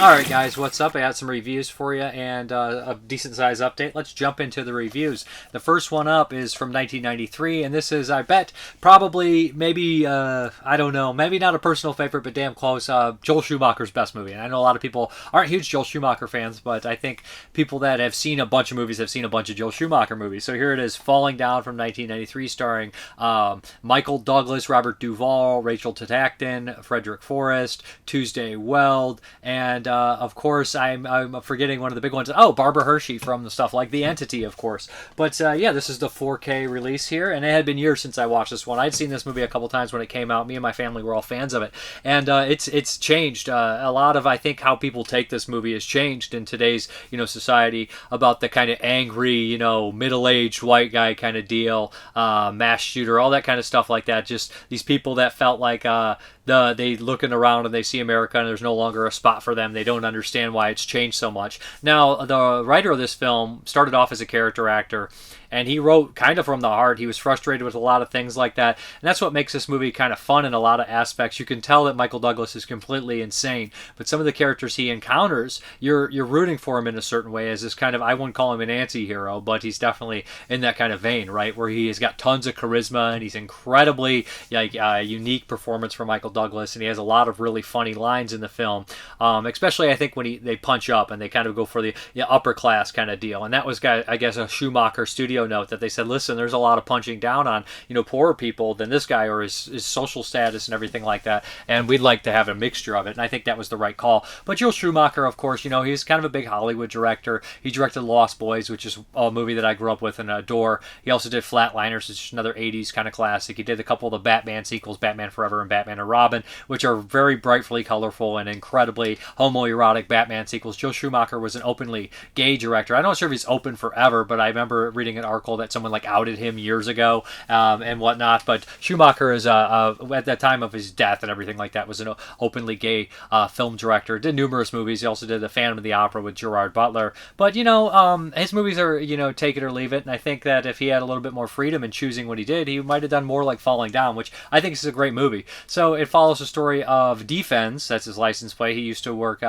Alright guys, what's up? I got some reviews for you and a decent size update. Let's jump into the reviews. The first one up is from 1993, and this is, I bet, probably, maybe, I don't know, maybe not a personal favorite, but damn close, Joel Schumacher's best movie. And I know a lot of people aren't huge Joel Schumacher fans, but I think people that have seen a bunch of movies have seen a bunch of Joel Schumacher movies. So here it is, Falling Down from 1993, starring Michael Douglas, Robert Duvall, Rachel Titaktin, Frederick Forrest, Tuesday Weld, and of course, I'm forgetting one of the big ones. Oh, Barbara Hershey from the stuff like The Entity, of course. But yeah, this is the 4K release here, and it had been years since I watched this one. I'd seen this movie a couple times when it came out. Me and my family were all fans of it, and it's changed. A lot of, I think, how people take this movie has changed in today's society about the kind of angry middle-aged white guy kind of deal, mass shooter, all that kind of stuff like that. Just these people that felt like they looking around and they see America and there's no longer a spot for them. They don't understand why it's changed so much. Now, the writer of this film started off as a character actor, and he wrote kind of from the heart. He was frustrated with a lot of things like that, and that's what makes this movie kind of fun in a lot of aspects. You can tell that Michael Douglas is completely insane, but some of the characters he encounters, you're rooting for him in a certain way as this kind of, I wouldn't call him an anti-hero, but he's definitely in that kind of vein, right, where he has got tons of charisma, and he's incredibly unique performance from Michael Douglas, and he has a lot of really funny lines in the film, especially I think when they punch up and they kind of go for the upper class kind of deal. And that was, I guess, a Schumacher studio note that they said, listen, there's a lot of punching down on poorer people than this guy or his social status and everything like that, and we'd like to have a mixture of it. And I think that was the right call. But Joel Schumacher, of course, he's kind of a big Hollywood director. He directed Lost Boys, which is a movie that I grew up with and adore. He also did Flatliners, which is another 80s kind of classic. He did a couple of the Batman sequels, Batman Forever and Batman and Robin, which are very brightly colorful and incredibly homoerotic Batman sequels. Joel Schumacher was an openly gay director. I'm not sure if he's open forever, but I remember reading an article that someone outed him years ago and whatnot. But Schumacher is at the time of his death and everything like that was an openly gay film director. Did numerous movies. He also did The Phantom of the Opera with Gerard Butler. But his movies are take it or leave it. And I think that if he had a little bit more freedom in choosing what he did, he might have done more like Falling Down, which I think is a great movie. So it follows the story of Defense. That's his license plate. He used to work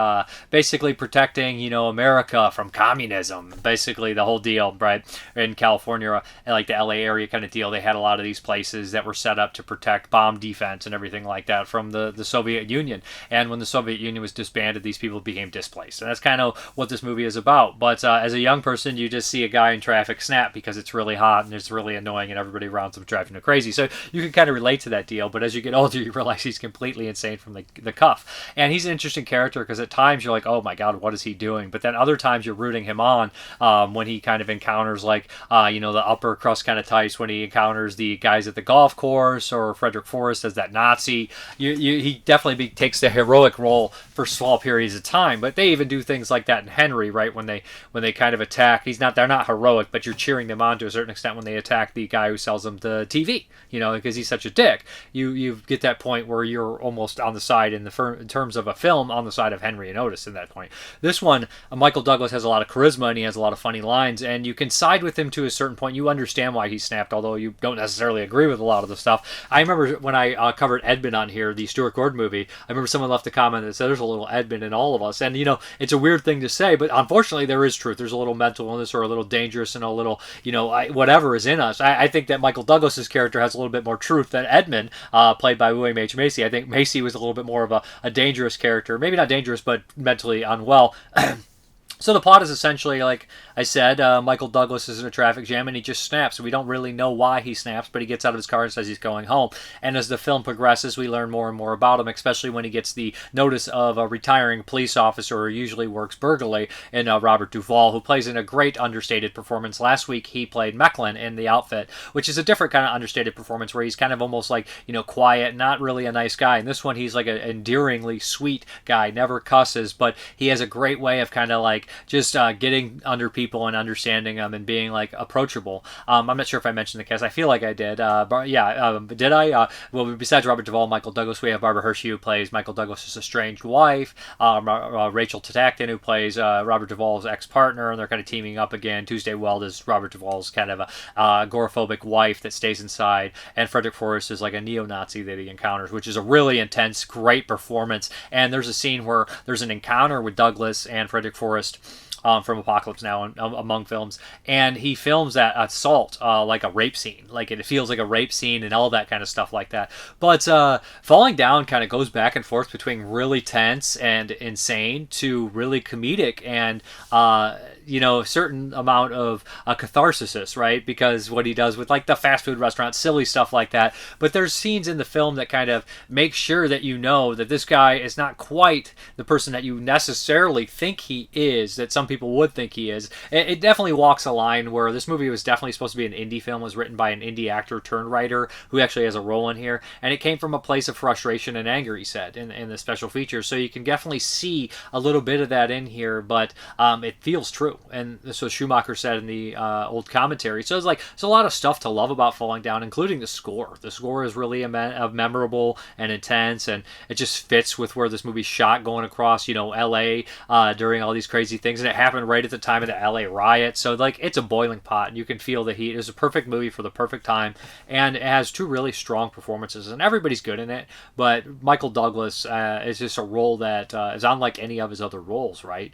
basically protecting America from communism, basically the whole deal, right, in California, like the LA area kind of deal. They had a lot of these places that were set up to protect bomb defense and everything like that from the Soviet Union. And when the Soviet Union was disbanded, these people became displaced. And that's kind of what this movie is about. But as a young person, you just see a guy in traffic snap because it's really hot and it's really annoying and everybody around him driving him crazy. So you can kind of relate to that deal. But as you get older, you realize he's completely insane from the cuff. And he's an interesting character because at times you're like, oh my God, what is he doing? But then other times you're rooting him on when he kind of encounters the upper crust kind of types, when he encounters the guys at the golf course, or Frederick Forrest as that Nazi. He definitely takes the heroic role for small periods of time. But they even do things like that in Henry, right? When they kind of attack, they're not heroic, but you're cheering them on to a certain extent when they attack the guy who sells them the TV, because he's such a dick. You get that point where you're almost on the side in terms of a film on the side of Henry and Otis in that point. This one, Michael Douglas has a lot of charisma and he has a lot of funny lines, and you can side with him to a certain point. You understand why he snapped, although you don't necessarily agree with a lot of the stuff. I remember when I covered Edmund on here, the Stuart Gordon movie, I remember someone left a comment that said there's a little Edmund in all of us. And, it's a weird thing to say, but unfortunately there is truth. There's a little mental illness or a little dangerous and a little, whatever is in us. I think that Michael Douglas's character has a little bit more truth than Edmund, played by William H. Macy. I think Macy was a little bit more of a dangerous character. Maybe not dangerous, but mentally unwell. So the plot is essentially, like I said, Michael Douglas is in a traffic jam and he just snaps. We don't really know why he snaps, but he gets out of his car and says he's going home. And as the film progresses, we learn more and more about him, especially when he gets the notice of a retiring police officer who usually works burglary in Robert Duvall, who plays in a great understated performance. Last week he played Mecklin in The Outfit, which is a different kind of understated performance where he's kind of almost like, quiet, not really a nice guy. In this one, he's like an endearingly sweet guy, never cusses, but he has a great way of kind of like just getting under people and understanding them and being like approachable. I'm not sure if I mentioned the cast. I feel like I did. But yeah, did I? Well, besides Robert Duvall, Michael Douglas, we have Barbara Hershey, who plays Michael Douglas's estranged wife. Rachel Tatacton, who plays Robert Duvall's ex-partner, and they're kind of teaming up again. Tuesday Weld is Robert Duvall's kind of a agoraphobic wife that stays inside, and Frederick Forrest is like a neo-Nazi that he encounters, which is a really intense, great performance. And there's a scene where there's an encounter with Douglas and Frederick Forrest from Apocalypse Now and among films, and he films that assault like a rape scene, like it feels like a rape scene and all that kind of stuff like that. But Falling Down kind of goes back and forth between really tense and insane to really comedic and a certain amount of catharsis, right? Because what he does with like the fast food restaurant, silly stuff like that. But there's scenes in the film that kind of make sure that you know that this guy is not quite the person that you necessarily think he is, that some people would think he is. It definitely walks a line where this movie was definitely supposed to be an indie film. It was written by an indie actor turned writer who actually has a role in here, and it came from a place of frustration and anger, he said, in the special features. So you can definitely see a little bit of that in here, but it feels true. And this was Schumacher said in the old commentary. So it's a lot of stuff to love about Falling Down, including the score. The score is really memorable and intense, and it just fits with where this movie's shot, going across L.A. During all these crazy things, and it happened right at the time of the L.A. riot. So it's a boiling pot, and you can feel the heat. It was a perfect movie for the perfect time, and it has two really strong performances, and everybody's good in it. But Michael Douglas is just a role that is unlike any of his other roles, right?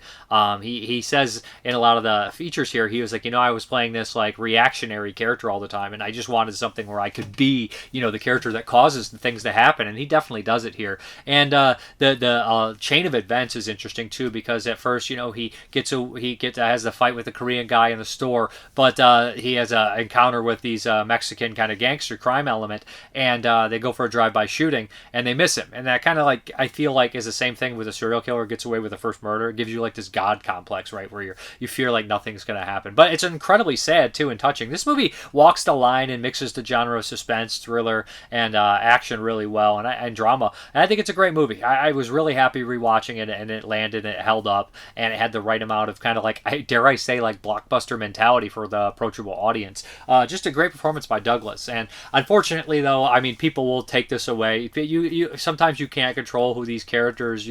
He says in a lot of the features here, he was like, I was playing this like reactionary character all the time, and I just wanted something where I could be, the character that causes the things to happen, and he definitely does it here. And the chain of events is interesting too, because at first, he has the fight with the Korean guy in the store, but he has an encounter with these Mexican kind of gangster crime element, and they go for a drive-by shooting, and they miss him. And that kind of I feel like is the same thing with a serial killer gets away with the first murder. It gives you like this God complex, right, where you fear like nothing's going to happen. But it's incredibly sad too and touching. This movie walks the line and mixes the genre of suspense, thriller, and action really well, and drama. And I think it's a great movie. I was really happy rewatching it, and it landed, and it held up, and it had the right amount of kind of dare I say, blockbuster mentality for the approachable audience. Just a great performance by Douglas. And unfortunately, though, people will take this away. You sometimes you can't control who these characters,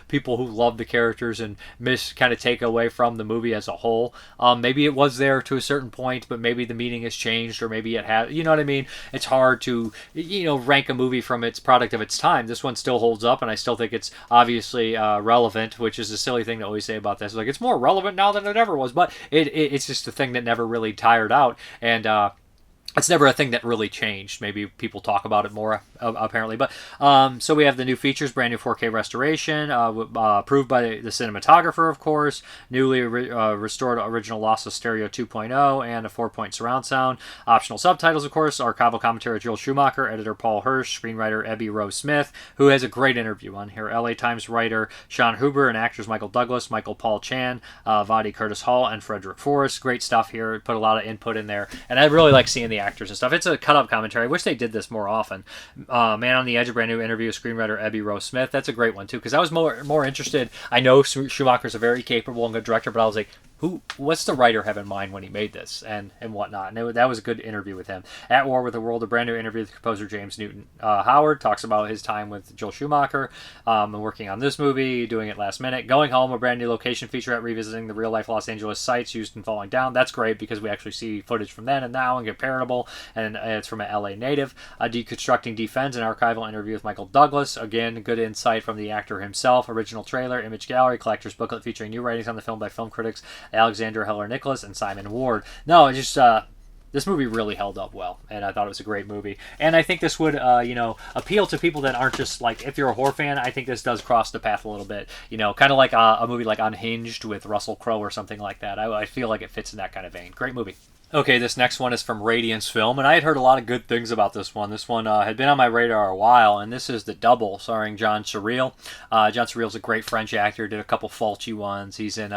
people who love the characters and kind of take away from the movie as a whole. Maybe it was there to a certain point, but maybe the meaning has changed, or maybe it has. You know what I mean? It's hard to rank a movie from its product of its time. This one still holds up, and I still think it's obviously relevant, which is a silly thing to always say about this. It's more relevant now than it ever was, but it's just a thing that never really tired out, and it's never a thing that really changed. Maybe people talk about it more, apparently. But so we have the new features, brand new 4K restoration, approved by the cinematographer, of course, newly restored original lossless stereo 2.0, and a 4-point surround sound. Optional subtitles, of course, archival commentary Joel Schumacher, editor Paul Hirsch, screenwriter Ebby Rose Smith, who has a great interview on here, LA Times writer Sean Huber, and actors Michael Douglas, Michael Paul Chan, Vadi Curtis Hall, and Frederick Forrest. Great stuff here. Put a lot of input in there, and I really like seeing the actors and stuff. It's a cut-up commentary. I wish they did this more often. Man on the Edge, a brand new interview with screenwriter Ebby Rose Smith. That's a great one too, because I was more interested. I know Schumacher's a very capable and good director, but I was like, what's the writer have in mind when he made this and whatnot? And that was a good interview with him. At War with the World, a brand new interview with composer James Newton Howard, talks about his time with Joel Schumacher and working on this movie, doing it last minute. Going Home, a brand new location featurette revisiting the real-life Los Angeles sites used in Falling Down. That's great because we actually see footage from then and now and comparable, and it's from an LA native. Deconstructing Defense, an archival interview with Michael Douglas. Again, good insight from the actor himself. Original trailer, image gallery, collector's booklet featuring new writings on the film by film critics Alexander Heller Nicholas and Simon Ward. No, it's just this movie really held up well, and I thought it was a great movie. And I think this would appeal to people that aren't just if you're a horror fan. I think this does cross the path a little bit, kind of like a movie like Unhinged with Russell Crowe or something like that. I feel like it fits in that kind of vein. Great movie. Okay, this next one is from Radiance Film, and I had heard a lot of good things about this one. This one had been on my radar a while, and this is The Double, starring John Surreal. John Surreal's a great French actor, did a couple Fulci ones. He's in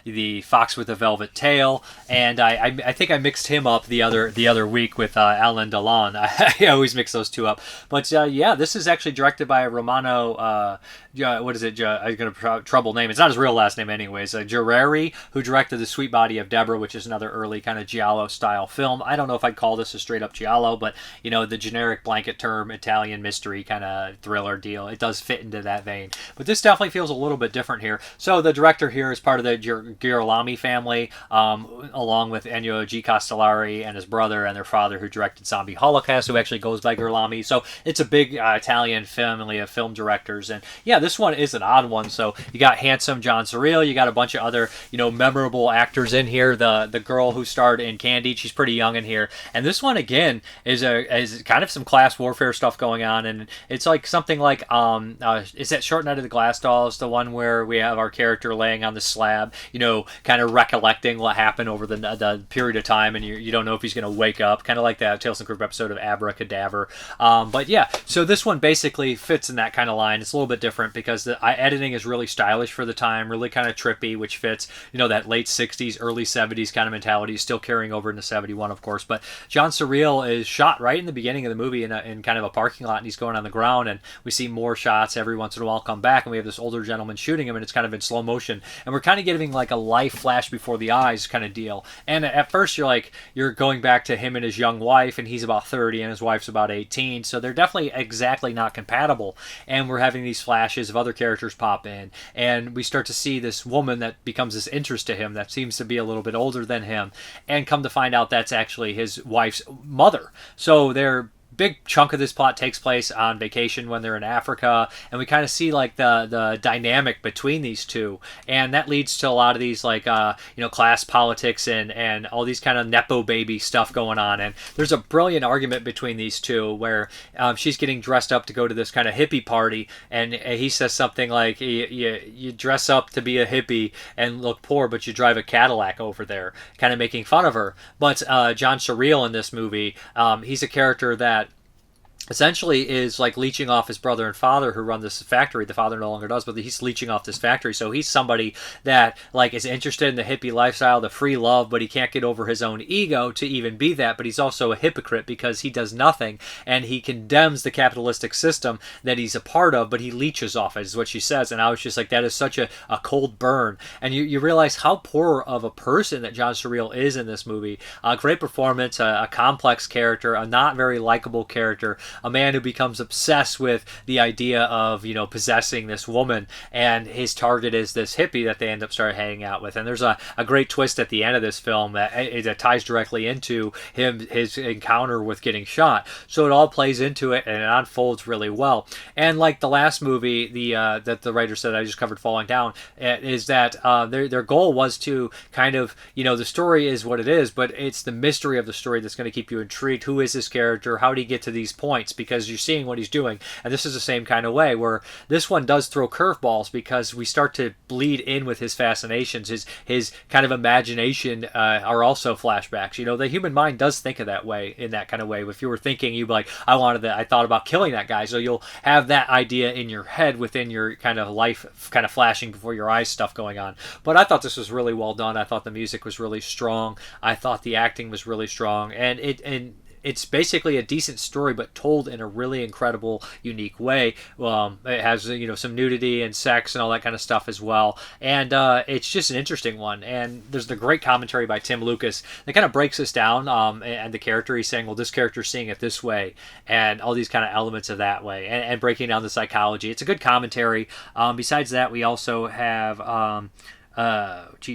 The Fox with the Velvet Tail, and I think I mixed him up the other week with Alain Delon. I always mix those two up. But yeah, this is actually directed by Romano, what is it? I'm going to trouble name. It's not his real last name anyways. Guerrieri, who directed The Sweet Body of Deborah, which is another early kind of giallo style film. I don't know if I'd call this a straight up giallo, but the generic blanket term Italian mystery kind of thriller deal. It does fit into that vein, but this definitely feels a little bit different here. So the director here is part of the Girolami family, along with Ennio G. Castellari and his brother and their father, who directed Zombie Holocaust, who actually goes by Girolami. So it's a big Italian family of film directors, and yeah, this one is an odd one. So you got handsome John Surreal, you got a bunch of other memorable actors in here. The girl who starred in Candied, she's pretty young in here, and this one again is kind of some class warfare stuff going on, and it's like something like is that Short Night of the Glass Dolls, the one where we have our character laying on the slab, kind of recollecting what happened over the period of time, and you don't know if he's going to wake up, kind of like that Tales from the Crypt episode of Abracadaver. But yeah, so this one basically fits in that kind of line. It's a little bit different because the editing is really stylish for the time, really kind of trippy, which fits that late 60s, early 70s kind of mentality, still carrying over into 71, of course. But John Surreal is shot right in the beginning of the movie in kind of a parking lot, and he's going on the ground, and we see more shots every once in a while come back, and we have this older gentleman shooting him, and it's kind of in slow motion, and we're kind of getting like a life flash before the eyes kind of deal. And at first you're going back to him and his young wife, and he's about 30 and his wife's about 18, so they're definitely exactly not compatible. And we're having these flashes of other characters pop in, and we start to see this woman that becomes this interest to him that seems to be a little bit older than him, and come to find out that's actually his wife's mother. So they're big chunk of this plot takes place on vacation when they're in Africa, and we kind of see like the dynamic between these two, and that leads to a lot of these like class politics and all these kind of nepo baby stuff going on. And there's a brilliant argument between these two where she's getting dressed up to go to this kind of hippie party, and he says something like, you dress up to be a hippie and look poor, but you drive a Cadillac over there, kind of making fun of her. But John Surreal in this movie, he's a character that essentially is like leeching off his brother and father who run this factory. The father no longer does, but he's leeching off this factory. So he's somebody that like is interested in the hippie lifestyle, the free love, but he can't get over his own ego to even be that. But he's also a hypocrite because he does nothing, and he condemns the capitalistic system that he's a part of, but he leeches off it, is what she says. And I was just like, that is such a cold burn. And you realize how poor of a person that John Surreal is in this movie. A great performance, a complex character, a not very likable character, a man who becomes obsessed with the idea of possessing this woman, and his target is this hippie that they end up starting hanging out with. And there's a great twist at the end of this film that ties directly into his encounter with getting shot. So it all plays into it, and it unfolds really well. And like the last movie, that the writer said I just covered, Falling Down, is that their goal was to kind of the story is what it is, but it's the mystery of the story that's going to keep you intrigued. Who is this character? How did he get to these points? Because you're seeing what he's doing. And this is the same kind of way where this one does throw curveballs, because we start to bleed in with his fascinations. His kind of imagination are also flashbacks. The human mind does think of that way, in that kind of way. If you were thinking, you'd be like, I thought about killing that guy. So you'll have that idea in your head within your kind of life kind of flashing before your eyes stuff going on. But I thought this was really well done. I thought the music was really strong. I thought the acting was really strong. And it's basically a decent story, but told in a really incredible, unique way. It has some nudity and sex and all that kind of stuff as well, and it's just an interesting one. And there's the great commentary by Tim Lucas that kind of breaks this down, and the character, he's saying, well, this character's seeing it this way, and all these kind of elements of that way, and breaking down the psychology. It's a good commentary. Besides that, we also have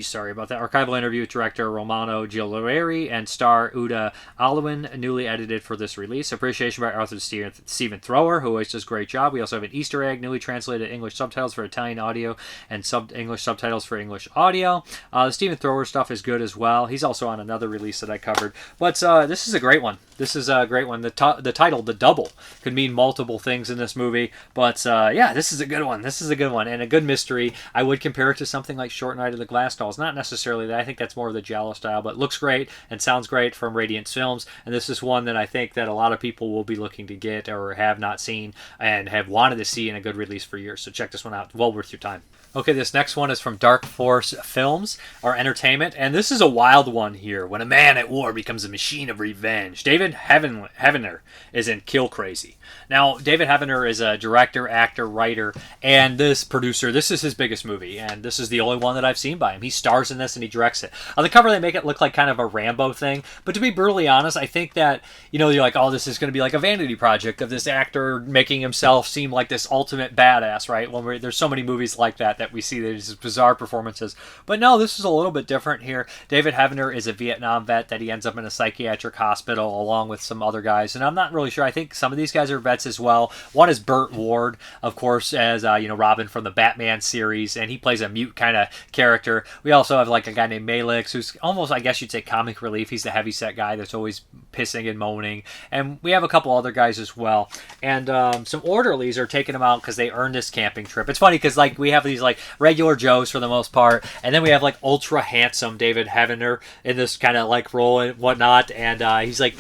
sorry about that. Archival interview with director Romano Gilmore and star Uda Alwin, newly edited for this release. Appreciation by Arthur Stephen Thrower, who always does a great job. We also have an Easter egg, newly translated English subtitles for Italian audio and English subtitles for English audio. The Stephen Thrower stuff is good as well. He's also on another release that I covered. But this is a great one. This is a great one. The title, The Double, could mean multiple things in this movie. But yeah, this is a good one. This is a good one. And a good mystery. I would compare it to something like Short Night of the Glass Dolls. Not necessarily that. I think that's more of the Giallo style. But looks great and sounds great from Radiance Films. And this is one that I think that a lot of people will be looking to get or have not seen and have wanted to see in a good release for years. So check this one out. Well worth your time. Okay, this next one is from Dark Force Films, or Entertainment, and this is a wild one here. When a man at war becomes a machine of revenge. David Heavener is in Kill Crazy. Now, David Heavener is a director, actor, writer, and this producer. This is his biggest movie, and this is the only one that I've seen by him. He stars in this and he directs it. On the cover, they make it look like kind of a Rambo thing, but to be brutally honest, I think that, you're like, oh, this is going to be like a vanity project of this actor making himself seem like this ultimate badass, right? When there's so many movies like that we see these bizarre performances. But no, this is a little bit different here. David Heavener is a Vietnam vet that he ends up in a psychiatric hospital along with some other guys, and I'm not really sure. I think some of these guys are vets as well. One is Burt Ward, of course, as Robin from the Batman series, and he plays a mute kind of character. We also have like a guy named Malix, who's almost, I guess you'd say, comic relief. He's the heavyset guy that's always pissing and moaning, and we have a couple other guys as well. And some orderlies are taking them out because they earned this camping trip. It's funny because like we have these like regular Joes for the most part, and then we have like ultra handsome David Heavener in this kind of like role and whatnot, and he's like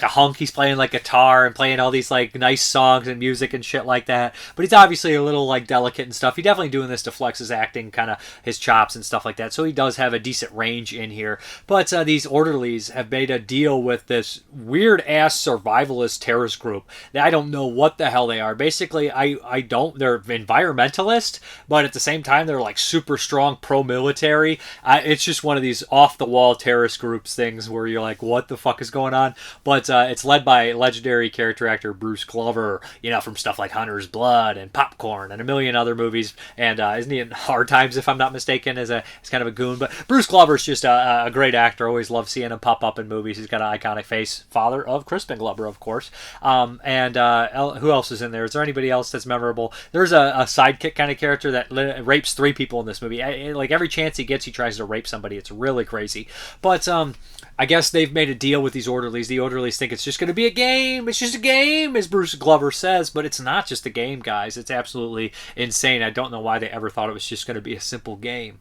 a hunk. He's playing like guitar and playing all these like nice songs and music and shit like that, but he's obviously a little like delicate and stuff. He's definitely doing this to flex his acting, kind of his chops and stuff like that, so he does have a decent range in here. But these orderlies have made a deal with this weird ass survivalist terrorist group that I don't know what the hell they are. Basically, they're environmentalist, but at the same time they're like super strong pro-military. It's just one of these off-the-wall terrorist groups things where you're like, what the fuck is going on? But it's led by legendary character actor Bruce Glover, from stuff like Hunter's Blood and Popcorn and a million other movies. And isn't he in Hard Times, if I'm not mistaken, as kind of a goon? But Bruce Glover's just a great actor. Always love seeing him pop up in movies. He's got an iconic face. Father of Crispin Glover, of course. And who else is in there? Is there anybody else that's memorable? There's a sidekick kind of character that rapes 3 people in this movie. Like every chance he gets, he tries to rape somebody. It's really crazy. But I guess they've made a deal with these orderlies. The orderlies think it's just going to be a game. It's just a game, as Bruce Glover says, but it's not just a game, guys. It's absolutely insane. I don't know why they ever thought it was just going to be a simple game.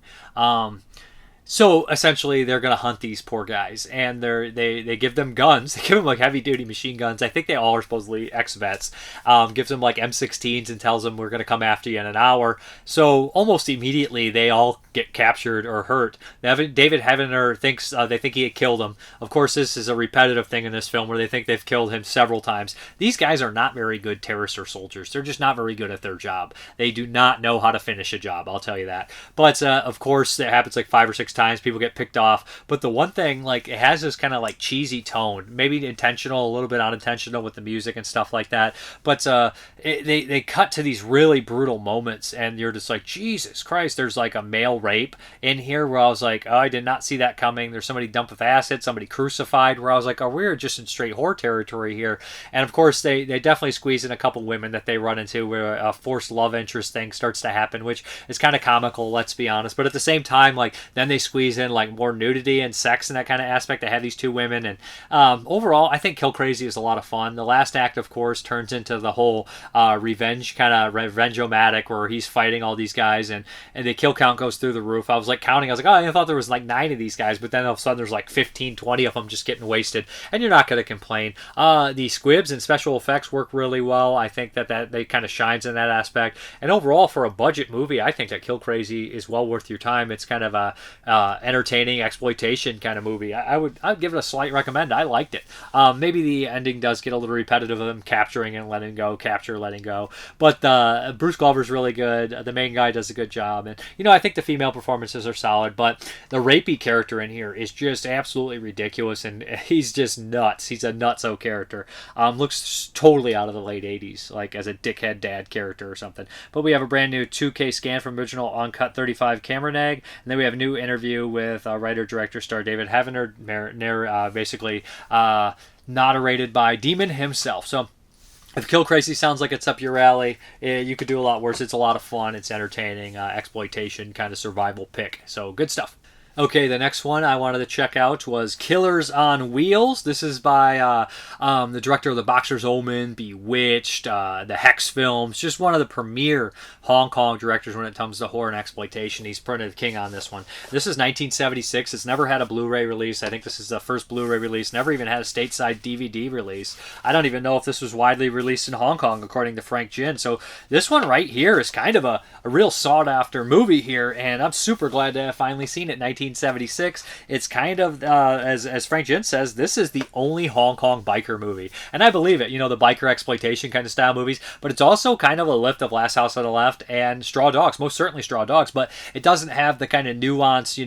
So essentially, they're going to hunt these poor guys, and they give them guns. They give them like heavy duty machine guns. I think they all are supposedly ex-vets. Gives them like M16s and tells them we're going to come after you in an hour. So almost immediately, they all get captured or hurt. David Heavener thinks they think he had killed him. Of course, this is a repetitive thing in this film where they think they've killed him several times. These guys are not very good terrorists or soldiers. They're just not very good at their job. They do not know how to finish a job. I'll tell you that. But of course, it happens like 5 or 6 times. People get picked off. But the one thing, like, it has this kind of like cheesy tone, maybe intentional, a little bit unintentional with the music and stuff like that. But they cut to these really brutal moments, and you're just like, Jesus Christ! There's like a male rape in here where I was like, oh, I did not see that coming. There's somebody dumped with acid, somebody crucified, where I was like, oh, we're just in straight horror territory here. And of course, they definitely squeeze in a couple women that they run into where a forced love interest thing starts to happen, which is kind of comical, let's be honest. But at the same time, like, then they squeeze in like more nudity and sex and that kind of aspect. They have these 2 women, and overall, I think Kill Crazy is a lot of fun. The last act, of course, turns into the whole revenge kind of revenge-o-matic where he's fighting all these guys, and the kill count goes through the roof. I was like counting. I was like, oh, I thought there was like 9 of these guys, but then all of a sudden there's like 15, 20 of them just getting wasted, and you're not going to complain. The squibs and special effects work really well. I think that they kind of shines in that aspect, and overall, for a budget movie, I think that Kill Crazy is well worth your time. It's kind of a entertaining exploitation kind of movie. I'd give it a slight recommend. I liked it. Maybe the ending does get a little repetitive of them capturing and letting go, letting go. But Bruce Glover's really good. The main guy does a good job, and I think the female performances are solid. But the rapey character in here is just absolutely ridiculous, and he's just nuts. He's a nutso character. Looks totally out of the late '80s, like as a dickhead dad character or something. But we have a brand new 2K scan from original uncut 35 camera neg, and then we have a new interview with writer-director star David Heavener, basically narrated by Demon himself. So if Kill Crazy sounds like it's up your alley, you could do a lot worse. It's a lot of fun. It's entertaining, exploitation, kind of survival pick. So good stuff. Okay, the next one I wanted to check out was Killers on Wheels. This is by the director of The Boxer's Omen, Bewitched, the Hex films. Just one of the premier Hong Kong directors when it comes to horror and exploitation. He's printed king on this one. This is 1976. It's never had a Blu-ray release. I think this is the first Blu-ray release. Never even had a stateside DVD release. I don't even know if this was widely released in Hong Kong, according to Frank Jin. So this one right here is kind of a real sought-after movie here, and I'm super glad to have finally seen it. 1976. It's kind of, as Frank Jin says, this is the only Hong Kong biker movie. And I believe it, the biker exploitation kind of style movies, but it's also kind of a lift of Last House on the Left and Straw Dogs, most certainly Straw Dogs, but it doesn't have the kind of nuance,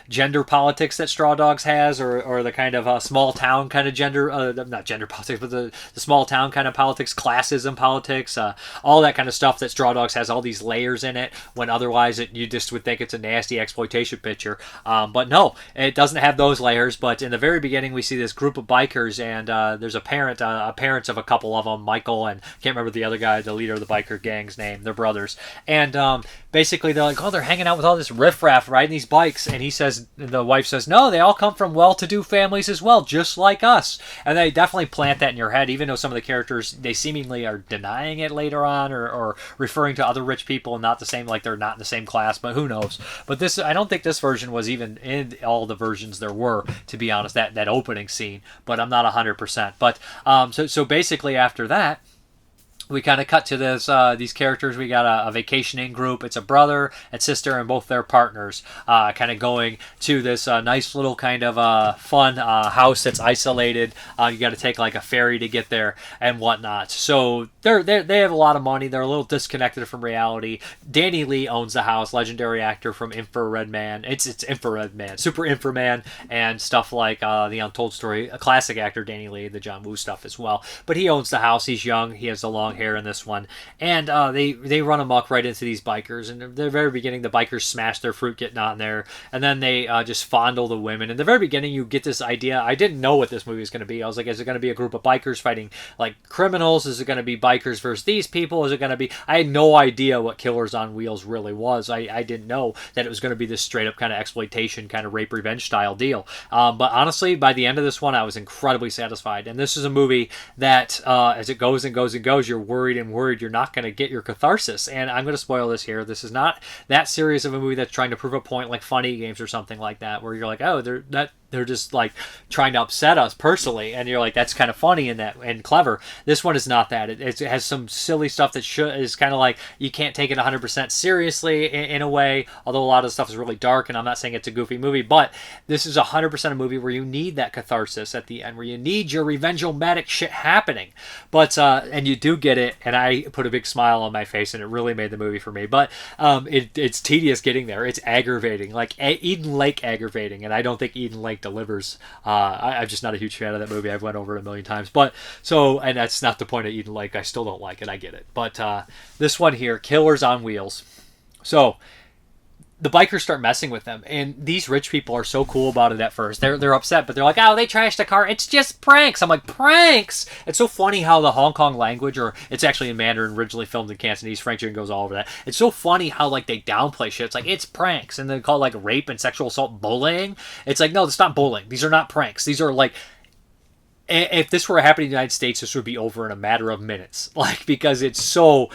gender politics that Straw Dogs has, or the kind of small town kind of gender, not gender politics, but the small town kind of politics, classism politics, all that kind of stuff that Straw Dogs has, all these layers in it, when otherwise you just would think it's a nasty exploitation picture. But no, it doesn't have those layers. But in the very beginning, we see this group of bikers, and there's a parents of a couple of them, Michael, and can't remember the other guy, the leader of the biker gang's name. They're brothers, and basically they're like, oh, they're hanging out with all this riffraff riding these bikes, and the wife says, no, they all come from well-to-do families as well, just like us. And they definitely plant that in your head, even though some of the characters, they seemingly are denying it later on, or referring to other rich people and not the same, like they're not in the same class, but who knows. But this, I don't think this version was even in all the versions there were, to be honest, that opening scene, but I'm not 100%. But so basically after that, we kind of cut to these characters. We got a vacationing group. It's a brother and sister and both their partners kind of going to this nice little kind of fun house that's isolated. You got to take like a ferry to get there and whatnot. So they have a lot of money. They're a little disconnected from reality. Danny Lee owns the house, legendary actor from Infrared Man. It's Infrared Man, Super Inframan, and stuff like The Untold Story. A classic actor, Danny Lee, the John Woo stuff as well. But he owns the house. He's young. He has the long hair in this one, and they run amok right into these bikers. And at the very beginning, the bikers smash their fruit getting on there, and then they just fondle the women. In the very beginning, you get this idea. I didn't know what this movie was going to be. I was like, is it going to be a group of bikers fighting like criminals? Is it going to be bikers versus these people? Is it going to be... I had no idea what Killers on Wheels really was. I didn't know that it was going to be this straight up kind of exploitation, kind of rape revenge style deal. But honestly, by the end of this one, I was incredibly satisfied. And this is a movie that as it goes and goes and goes, you're worried you're not going to get your catharsis. And I'm going to spoil this here. This is not that serious of a movie that's trying to prove a point like Funny Games or something like that, where you're like, oh, they're just like trying to upset us personally, and you're like, that's kind of funny and clever. This one is not that. It has some silly stuff that is kind of like, you can't take it 100% seriously in a way, although a lot of the stuff is really dark, and I'm not saying it's a goofy movie, but this is 100% a movie where you need that catharsis at the end, where you need your revenge-o-matic shit happening. But and you do get it, and I put a big smile on my face, and it really made the movie for me. But it's tedious getting there. It's aggravating, like Eden Lake aggravating, and I don't think Eden Lake delivers. I'm just not a huge fan of that movie. I've went over it a million times. But so, and that's not the point of Eden Lake. I still don't like it. I get it. But this one here, Killers on Wheels. So the bikers start messing with them, and these rich people are so cool about it at first. They're upset, but they're like, oh, they trashed the car. It's just pranks. I'm like, pranks? It's so funny how the Hong Kong language, or it's actually in Mandarin, originally filmed in Cantonese. Frank Jin goes all over that. It's so funny how like they downplay shit. It's like, it's pranks, and they call it like rape and sexual assault bullying. It's like, no, it's not bullying. These are not pranks. These are like... If this were happening in the United States, this would be over in a matter of minutes. Like, because it's so...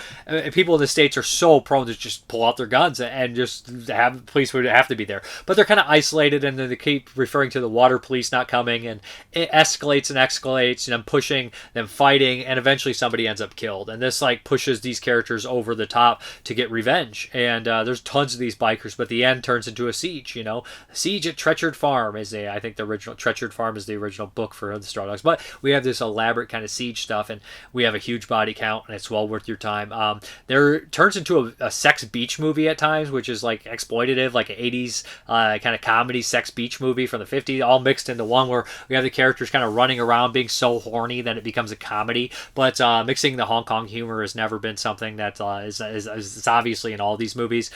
people in the States are so prone to just pull out their guns and just have... Police would have to be there. But they're kind of isolated, and then they keep referring to the water police not coming, and it escalates and escalates, and them pushing, them fighting, and eventually somebody ends up killed. And this, like, pushes these characters over the top to get revenge. And there's tons of these bikers, but the end turns into a siege, Siege at Treachered Farm is I think the original... Treachered Farm is the original book for the Straw Dogs. But we have this elaborate kind of siege stuff, and we have a huge body count, and it's well worth your time. There turns into a sex beach movie at times, which is like exploitative, like an 80s kind of comedy sex beach movie from the 50s, all mixed into one, where we have the characters kind of running around being so horny that it becomes a comedy. But mixing the Hong Kong humor has never been something that is obviously in all these movies.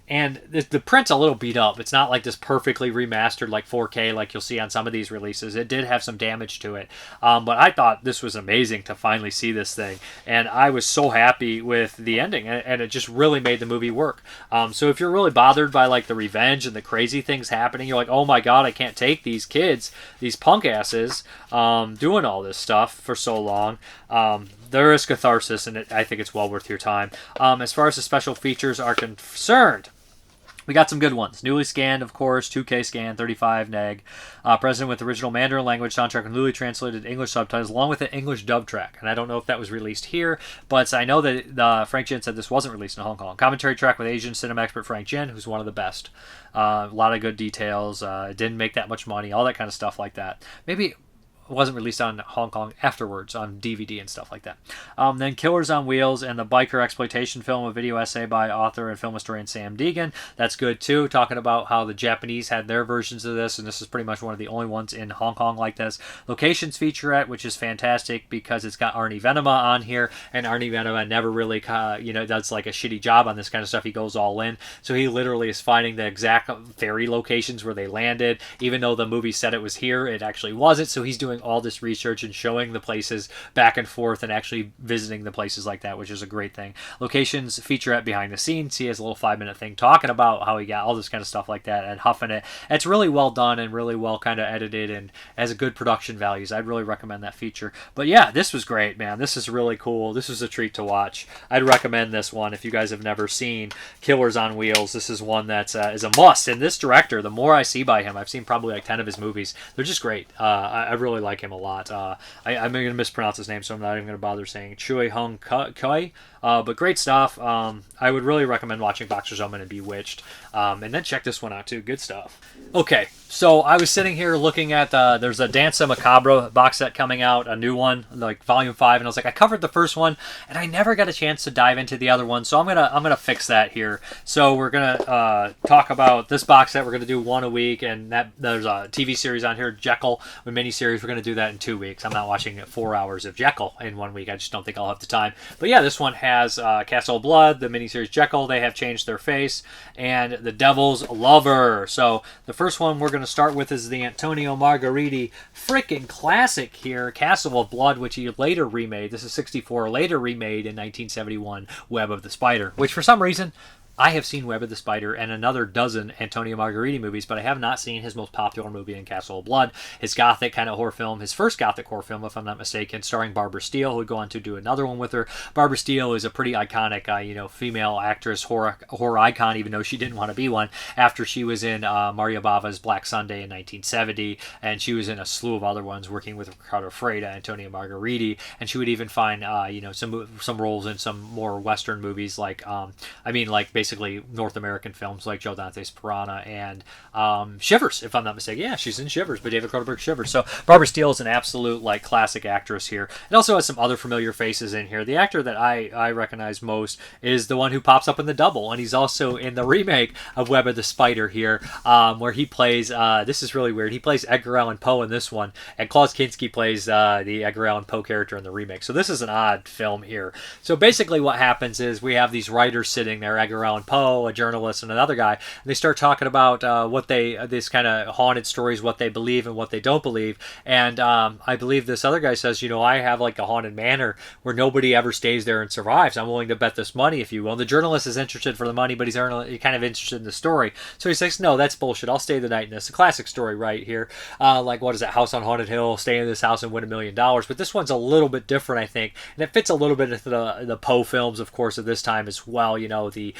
And the print's a little beat up. It's not like this perfectly remastered like 4K like you'll see on some of these releases. It did have some damage to it. But I thought this was amazing to finally see this thing, and I was so happy with the ending, and it just really made the movie work. So if you're really bothered by like the revenge and the crazy things happening, you're like, oh my god, I can't take these kids, these punk asses, doing all this stuff for so long. There is catharsis, and I think it's well worth your time. As far as the special features are concerned, we got some good ones. Newly scanned, of course, 2K scan, 35 neg. Present with original Mandarin language soundtrack and newly translated English subtitles, along with an English dub track. And I don't know if that was released here, but I know that Frank Jin said this wasn't released in Hong Kong. Commentary track with Asian cinema expert Frank Jin, who's one of the best. A lot of good details. Didn't make that much money, all that kind of stuff like that. Maybe wasn't released on Hong Kong afterwards on DVD and stuff like that. Then Killers on Wheels and the biker exploitation film, a video essay by author and film historian Sam Deegan. That's good too, talking about how the Japanese had their versions of this, and this is pretty much one of the only ones in Hong Kong like this. Locations featurette, which is fantastic because it's got Arnie Venema on here, and Arnie Venema never really, does like a shitty job on this kind of stuff. He goes all in, so he literally is finding the exact ferry locations where they landed, even though the movie said it was here, it actually wasn't. So he's doing all this research and showing the places back and forth and actually visiting the places like that, which is a great thing. Locations featurette behind the scenes. He has a little 5-minute thing talking about how he got all this kind of stuff like that and huffing it. It's really well done and really well kind of edited and has a good production values. I'd really recommend that feature. But yeah, this was great, man. This is really cool. This was a treat to watch. I'd recommend this one if you guys have never seen Killers on Wheels. This is one that is a must. And this director, the more I see by him, I've seen probably like 10 of his movies. They're just great. I really like him a lot. I'm going to mispronounce his name, so I'm not even going to bother saying Chih-hung Kuei. But great stuff. I would really recommend watching Boxer's Omen and Bewitched. And then check this one out too. Good stuff. Okay, so I was sitting here looking at, there's a Danza Macabre box set coming out, a new one, like Volume 5, and I was like, I covered the first one, and I never got a chance to dive into the other one, so I'm gonna fix that here. So we're gonna talk about this box set. We're gonna do one a week, and that there's a TV series on here, Jekyll, a miniseries. We're gonna do that in 2 weeks. I'm not watching 4 hours of Jekyll in 1 week. I just don't think I'll have the time. But yeah, this one has Castle of Blood, the miniseries Jekyll. They have changed their face, and The Devil's Lover. So the first one we're going to start with is the Antonio Margheriti freaking classic here, Castle of Blood, which he later remade. This is 64, later remade in 1971, Web of the Spider, which for some reason I have seen Web of the Spider and another dozen Antonio Margheriti movies, but I have not seen his most popular movie in Castle of Blood, his gothic kind of horror film, his first gothic horror film, if I'm not mistaken, starring Barbara Steele, who would go on to do another one with her. Barbara Steele is a pretty iconic, female actress, horror icon, even though she didn't want to be one, after she was in Mario Bava's Black Sunday in 1970, and she was in a slew of other ones, working with Ricardo Freda, Antonio Margheriti, and she would even find, some roles in some more Western movies, basically North American films like Joe Dante's Piranha and Shivers, if I'm not mistaken. Yeah, she's in Shivers, but David Cronenberg Shivers. So Barbara Steele is an absolute classic actress here. It also has some other familiar faces in here. The actor that I recognize most is the one who pops up in The Double, and he's also in the remake of Web of the Spider here, where he plays, this is really weird, he plays Edgar Allan Poe in this one, and Klaus Kinski plays the Edgar Allan Poe character in the remake. So this is an odd film here. So basically what happens is we have these writers sitting there, Edgar Allan Poe, a journalist, and another guy, and they start talking about this kind of haunted stories, what they believe and what they don't believe. And I believe this other guy says, I have like a haunted manor where nobody ever stays there and survives. I'm willing to bet this money, if you will. And the journalist is interested for the money, but he's kind of interested in the story. So he says, no, that's bullshit. I'll stay the night in this. A classic story right here. What is that? House on Haunted Hill, stay in this house and win $1 million. But this one's a little bit different, I think. And it fits a little bit into the Poe films, of course, of this time as well. The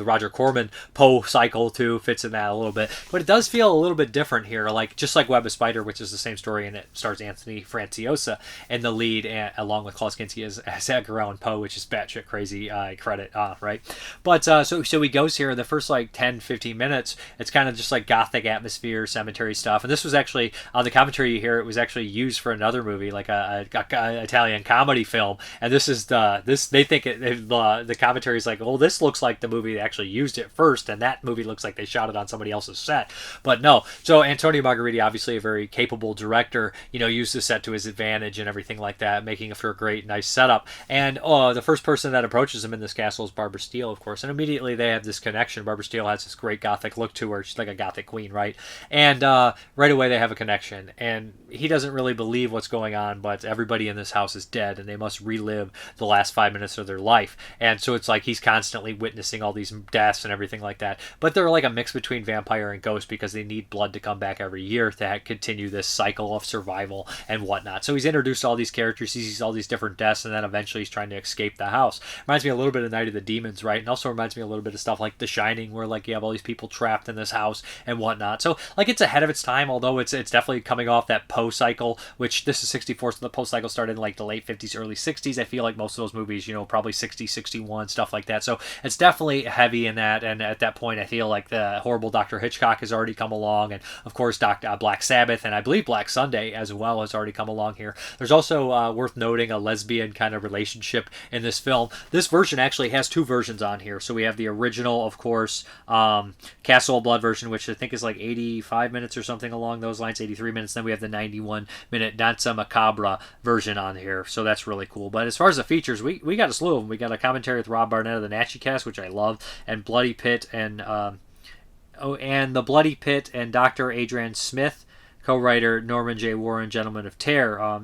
Roger Corman Poe cycle too fits in that a little bit, but it does feel a little bit different here, just like Web of Spider, which is the same story, and it stars Anthony Franciosa in the lead, along with Klaus Kinski as Edgar Allan Poe, which is batshit crazy credit, right? But so he goes here. The first 10-15 minutes, it's kind of just like gothic atmosphere, cemetery stuff, and this was actually on the commentary you hear. It was actually used for another movie, like a Italian comedy film, and this is they think the commentary commentary is like, oh, this looks like the movie they actually used it first, and that movie looks like they shot it on somebody else's set. But no. So Antonio Margheriti, obviously a very capable director, used the set to his advantage and everything like that, making it for a great, nice setup. And the first person that approaches him in this castle is Barbara Steele, of course, and immediately they have this connection. Barbara Steele has this great gothic look to her. She's like a gothic queen, right? And right away they have a connection, and he doesn't really believe what's going on, but everybody in this house is dead, and they must relive the last 5 minutes of their life. And so it's like he's constantly witnessing all these deaths and everything like that. But they're like a mix between vampire and ghost because they need blood to come back every year to continue this cycle of survival and whatnot. So he's introduced all these characters, he sees all these different deaths, and then eventually he's trying to escape the house. Reminds me a little bit of Night of the Demons, right? And also reminds me a little bit of stuff like The Shining, where like you have all these people trapped in this house and whatnot. So like it's ahead of its time, although it's definitely coming off that Poe cycle, which this is 64, so the Poe cycle started in like the late 50s, early 60s. I feel like most of those movies, probably 60, 61, stuff like that. So it's definitely heavy in that, and at that point I feel like the horrible Dr. Hitchcock has already come along, and of course Black Sabbath, and I believe Black Sunday as well has already come along here. There's also worth noting a lesbian kind of relationship in this film. This version actually has two versions on here. So we have the original, of course, Castle of Blood version, which I think is like 85 minutes or something along those lines, 83 minutes. Then we have the 91-minute Danza Macabra version on here. So that's really cool. But as far as the features, we got a slew of them. We got a commentary with Rob Barnett of the Nazi Cast, which I love, and Bloody Pit and the Bloody Pit and Dr. Adrian Smith, co-writer Norman J. Warren, Gentleman of Terror.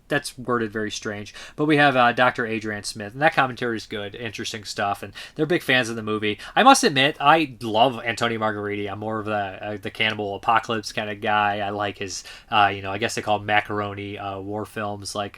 That's worded very strange. But we have Dr. Adrian Smith, and that commentary is good, interesting stuff, and they're big fans of the movie. I must admit, I love Antonio Margheriti. I'm more of the Cannibal Apocalypse kind of guy. I like his, I guess they call them macaroni war films, like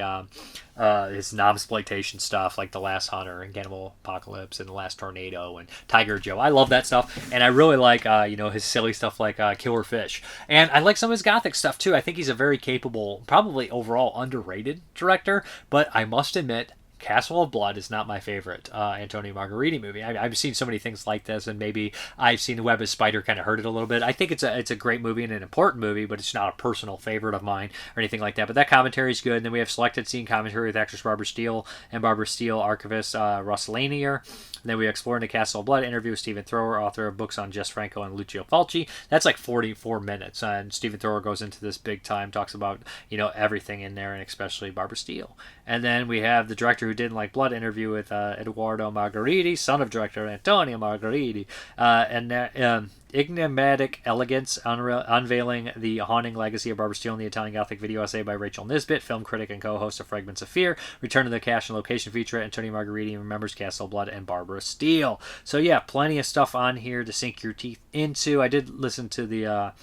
his non-exploitation stuff, like The Last Hunter and Cannibal Apocalypse and The Last Tornado and Tiger Joe. I love that stuff, and I really like his silly stuff like Killer Fish, and I like some of his gothic stuff too. I think he's a very capable, probably overall underrated director, but I must admit, Castle of Blood is not my favorite Antonio Margheriti movie. I've seen so many things like this, and maybe I've seen The Web of Spider kind of hurt it a little bit. I think it's a great movie and an important movie, but it's not a personal favorite of mine or anything like that. But that commentary is good. And then we have selected scene commentary with actress Barbara Steele and Barbara Steele archivist Russ Lanier. And then we explore into Castle of Blood, interview with Stephen Thrower, author of books on Jess Franco and Lucio Fulci. That's like 44 minutes, and Stephen Thrower goes into this big time, talks about everything in there, and especially Barbara Steele. And then we have the director who didn't like blood interview with Eduardo Margheriti, son of director Antonio Margheriti, and enigmatic elegance, unveiling the haunting legacy of Barbara Steele in the Italian Gothic video essay by Rachel Nisbet, film critic and co-host of Fragments of Fear. Return to the Cash and Location feature, Antonio Margheriti remembers Castle of Blood and Barbara Steele. So yeah, plenty of stuff on here to sink your teeth into. I did listen to the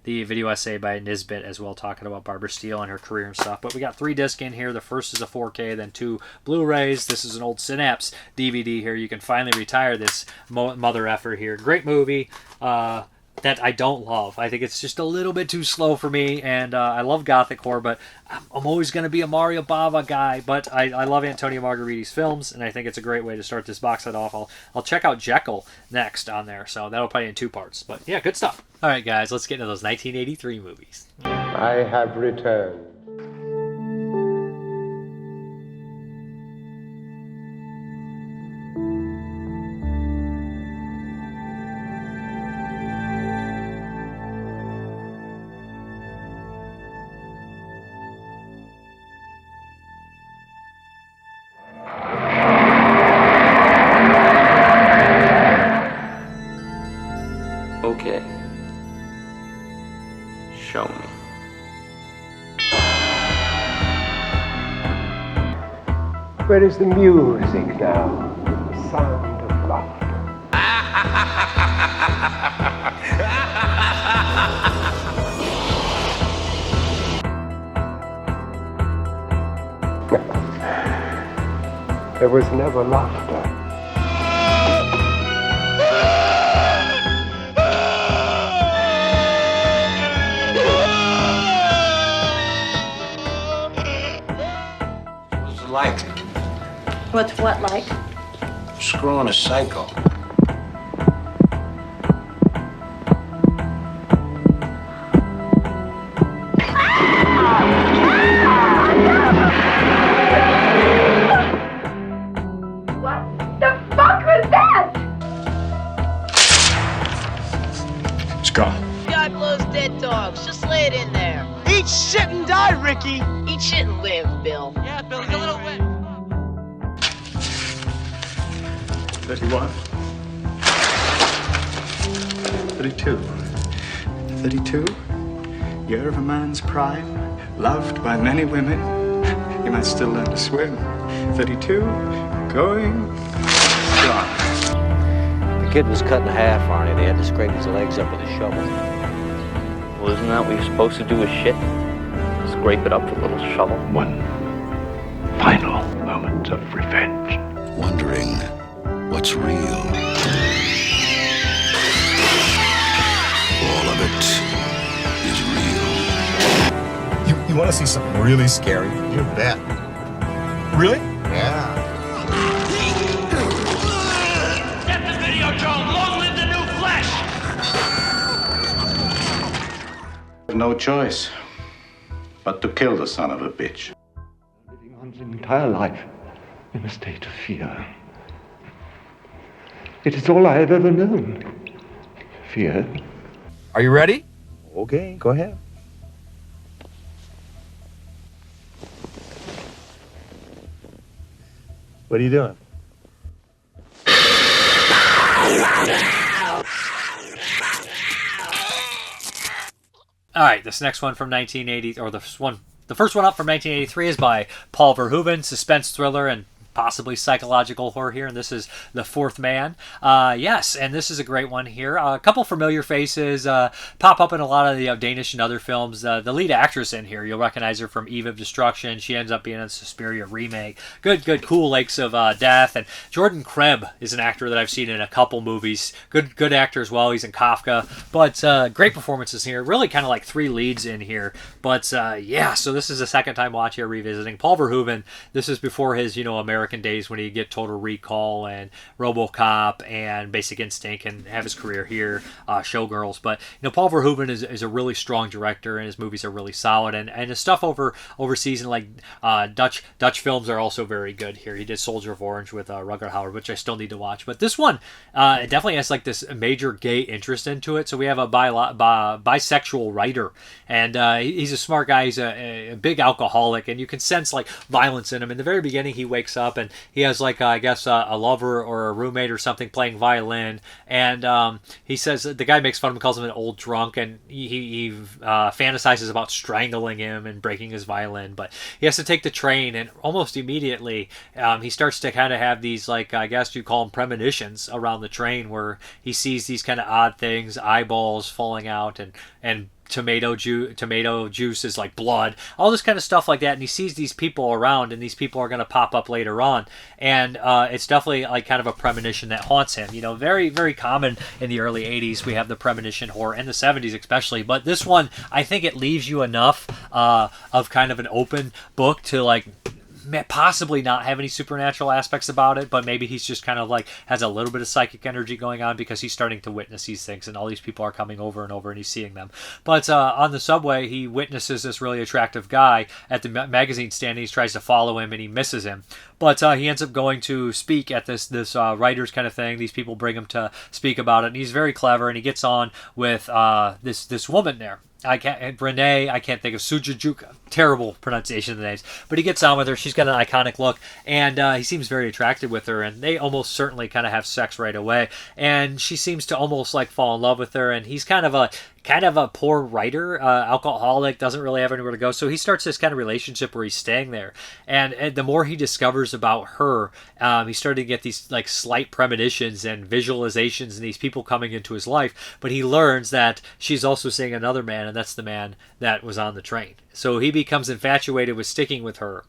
video essay by Nisbet as well, talking about Barbara Steele and her career and stuff. But we got 3 discs in here. The first is a 4K, then 2 Blu-rays. This is an old Synapse DVD here. You can finally retire this mother effer here. Great movie that I don't love. I think it's just a little bit too slow for me, and I love Gothic horror, but I'm always going to be a Mario Bava guy. But I love Antonio Margheriti's films, and I think it's a great way to start this box set off. I'll check out Jekyll next on there, so that'll play in 2 parts. But yeah, good stuff. All right, guys, let's get into those 1983 movies. I have returned. Okay. Show me. Where is the music now? The sound of laughter. There was never laughter. What's it like? What's what like? Screwing a psycho. What the fuck pussy. Eat shit and live, Bill. Yeah, Bill, he's a little wet. 31. 32. 32. Year of a man's prime. Loved by many women. You might still learn to swim. 32. Going. Gone. The kid was cut in half, Arnie. They had to scrape his legs up with a shovel. Well, isn't that what you're supposed to do with shit? Scrape it up with a little shovel? One final moment of revenge. Wondering what's real. All of it is real. You want to see something really scary? You bet. Really? Yeah. Get the video, Joe. Long live the new flesh. No choice but to kill the son of a bitch. Living one's entire life in a state of fear. It is all I have ever known. Fear. Are you ready? Okay, go ahead. What are you doing? All right, this next one from 1980, or the first one up from 1983 is by Paul Verhoeven, suspense thriller and possibly psychological horror here, and this is The Fourth Man. Yes, and this is a great one here. A couple familiar faces pop up in a lot of the Danish and other films. The lead actress in here, you'll recognize her from Eve of Destruction. She ends up being in the Suspiria remake. Good, cool Lakes of Death. And Jordan Krebs is an actor that I've seen in a couple movies. Good actor as well. He's in Kafka. But great performances here. Really kind of like three leads in here. But yeah, so this is a second time watch here revisiting. Paul Verhoeven, this is before his, American days when he get Total Recall and RoboCop and Basic Instinct and have his career here, Showgirls. But Paul Verhoeven is a really strong director, and his movies are really solid. And his stuff overseas and like Dutch films are also very good here. He did Soldier of Orange with Rutger Hauer, which I still need to watch. But this one it definitely has like this major gay interest into it. So we have a bisexual writer, and he's a smart guy. He's a big alcoholic, and you can sense like violence in him. In the very beginning, he wakes up and he has like I guess a lover or a roommate or something playing violin, and he says the guy makes fun of him, calls him an old drunk, and he fantasizes about strangling him and breaking his violin. But he has to take the train, and almost immediately he starts to kind of have these like I guess you call them premonitions around the train, where he sees these kind of odd things, eyeballs falling out, and tomato juice is like blood, all this kind of stuff like that, and he sees these people around, and these people are going to pop up later on, and it's definitely like kind of a premonition that haunts him. Very, very common in the early 80s. We have the premonition horror in the 70s especially, but this one, I think it leaves you enough of kind of an open book to like possibly not have any supernatural aspects about it, but maybe he's just kind of like has a little bit of psychic energy going on because he's starting to witness these things, and all these people are coming over and over and he's seeing them. But on the subway, he witnesses this really attractive guy at the magazine stand, and he tries to follow him and he misses him. But he ends up going to speak at this writers kind of thing. These people bring him to speak about it, and he's very clever, and he gets on with this woman there. Renee, I can't think of Sujujuka. Terrible pronunciation of the names. But he gets on with her. She's got an iconic look, and he seems very attracted with her, and they almost certainly kind of have sex right away. And she seems to almost like fall in love with her, and he's kind of a poor writer, alcoholic, doesn't really have anywhere to go. So he starts this kind of relationship where he's staying there. And the more he discovers about her, he's starting to get these like slight premonitions and visualizations and these people coming into his life. But he learns that she's also seeing another man, and that's the man that was on the train. So he becomes infatuated with sticking with her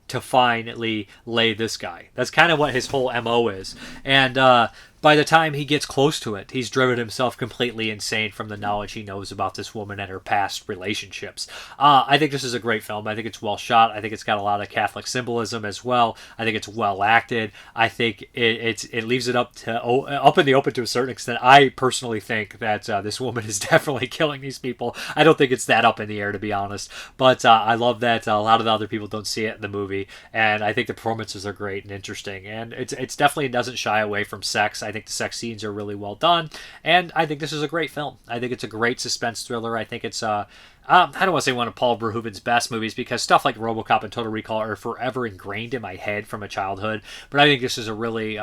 to finally lay this guy. That's kind of what his whole MO is. And by the time he gets close to it, he's driven himself completely insane from the knowledge he knows about this woman and her past relationships. I think this is a great film. I think it's well shot. I think it's got a lot of Catholic symbolism as well. I think it's well acted. I think it leaves it up in the open to a certain extent. I personally think that this woman is definitely killing these people. I don't think it's that up in the air, to be honest. But I love that a lot of the other people don't see it in the movie, and I think the performances are great and interesting. And it's definitely doesn't shy away from sex. I think the sex scenes are really well done, and I think this is a great film. I think it's a great suspense thriller. I think it's I don't want to say one of Paul Verhoeven's best movies because stuff like RoboCop and Total Recall are forever ingrained in my head from a childhood. But I think this is a really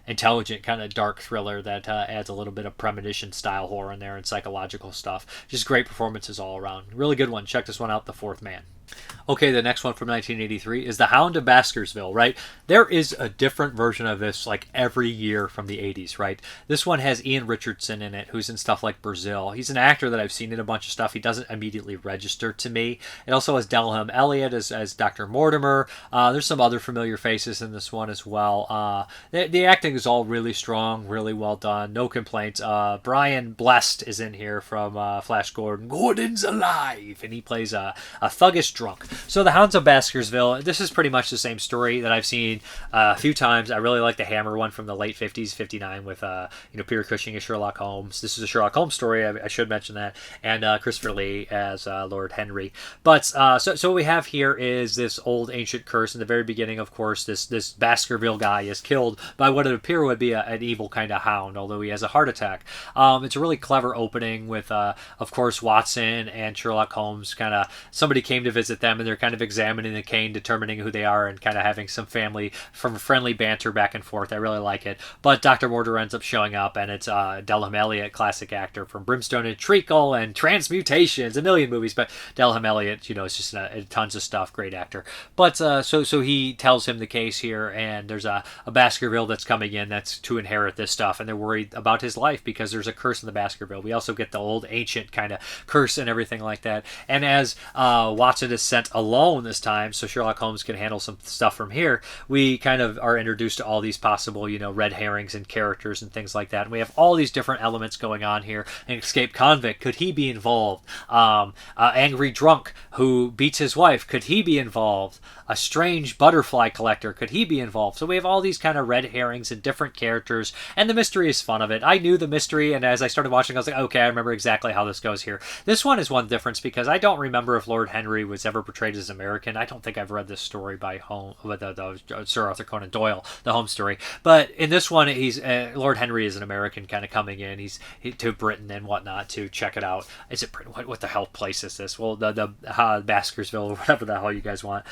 intelligent kind of dark thriller that adds a little bit of premonition style horror in there and psychological stuff. Just great performances all around. Really good one. Check this one out, The Fourth Man. Okay, the next one from 1983 is The Hound of Baskervilles, right? There is a different version of this like every year from the 80s, right? This one has Ian Richardson in it, who's in stuff like Brazil. He's an actor that I've seen in a bunch of stuff. He doesn't immediately register to me. It also has Delham Elliott as Dr. Mortimer. There's some other familiar faces in this one as well. The acting is all really strong, really well done. No complaints. Brian Blessed is in here from Flash Gordon. Gordon's alive! And he plays a thuggish drunk. So The Hounds of Baskerville, this is pretty much the same story that I've seen a few times. I really like the Hammer one from the late 50s, 59 with Peter Cushing as Sherlock Holmes. This is a Sherlock Holmes story, I should mention that, and Christopher Lee as Lord Henry. But so what we have here is this old ancient curse. In the very beginning, of course, this Baskerville guy is killed by what would appear would be an evil kind of hound, although he has a heart attack. It's a really clever opening with, of course, Watson and Sherlock Holmes kind of, somebody came to visit them and they're kind of examining the cane, determining who they are, and kind of having some friendly banter back and forth. I really like it. But Dr. Mortimer ends up showing up, and it's Delham Elliott, classic actor from Brimstone and Treacle and Transmutations, a million movies. But Delham Elliott, it's just tons of stuff. Great actor. But so he tells him the case here, and there's a Baskerville that's coming in that's to inherit this stuff, and they're worried about his life because there's a curse in the Baskerville. We also get the old ancient kind of curse and everything like that. And as Watson is sent alone this time, so Sherlock Holmes can handle some stuff from here, we kind of are introduced to all these possible, red herrings and characters and things like that. And we have all these different elements going on here. An escaped convict, could he be involved? Angry drunk who beats his wife, could he be involved? A strange butterfly collector, could he be involved? So we have all these kind of red herrings and different characters, and the mystery is fun of it. I knew the mystery, and as I started watching, I was like, okay, I remember exactly how this goes here. This one is one difference because I don't remember if Lord Henry was ever portrayed as American. I don't think I've read this story by Sir Arthur Conan Doyle, the Holmes story. But in this one, he's Lord Henry is an American kind of coming in. He's to Britain and whatnot to check it out. Is it Britain? What the hell place is this? Well, the Baskerville or whatever the hell you guys want.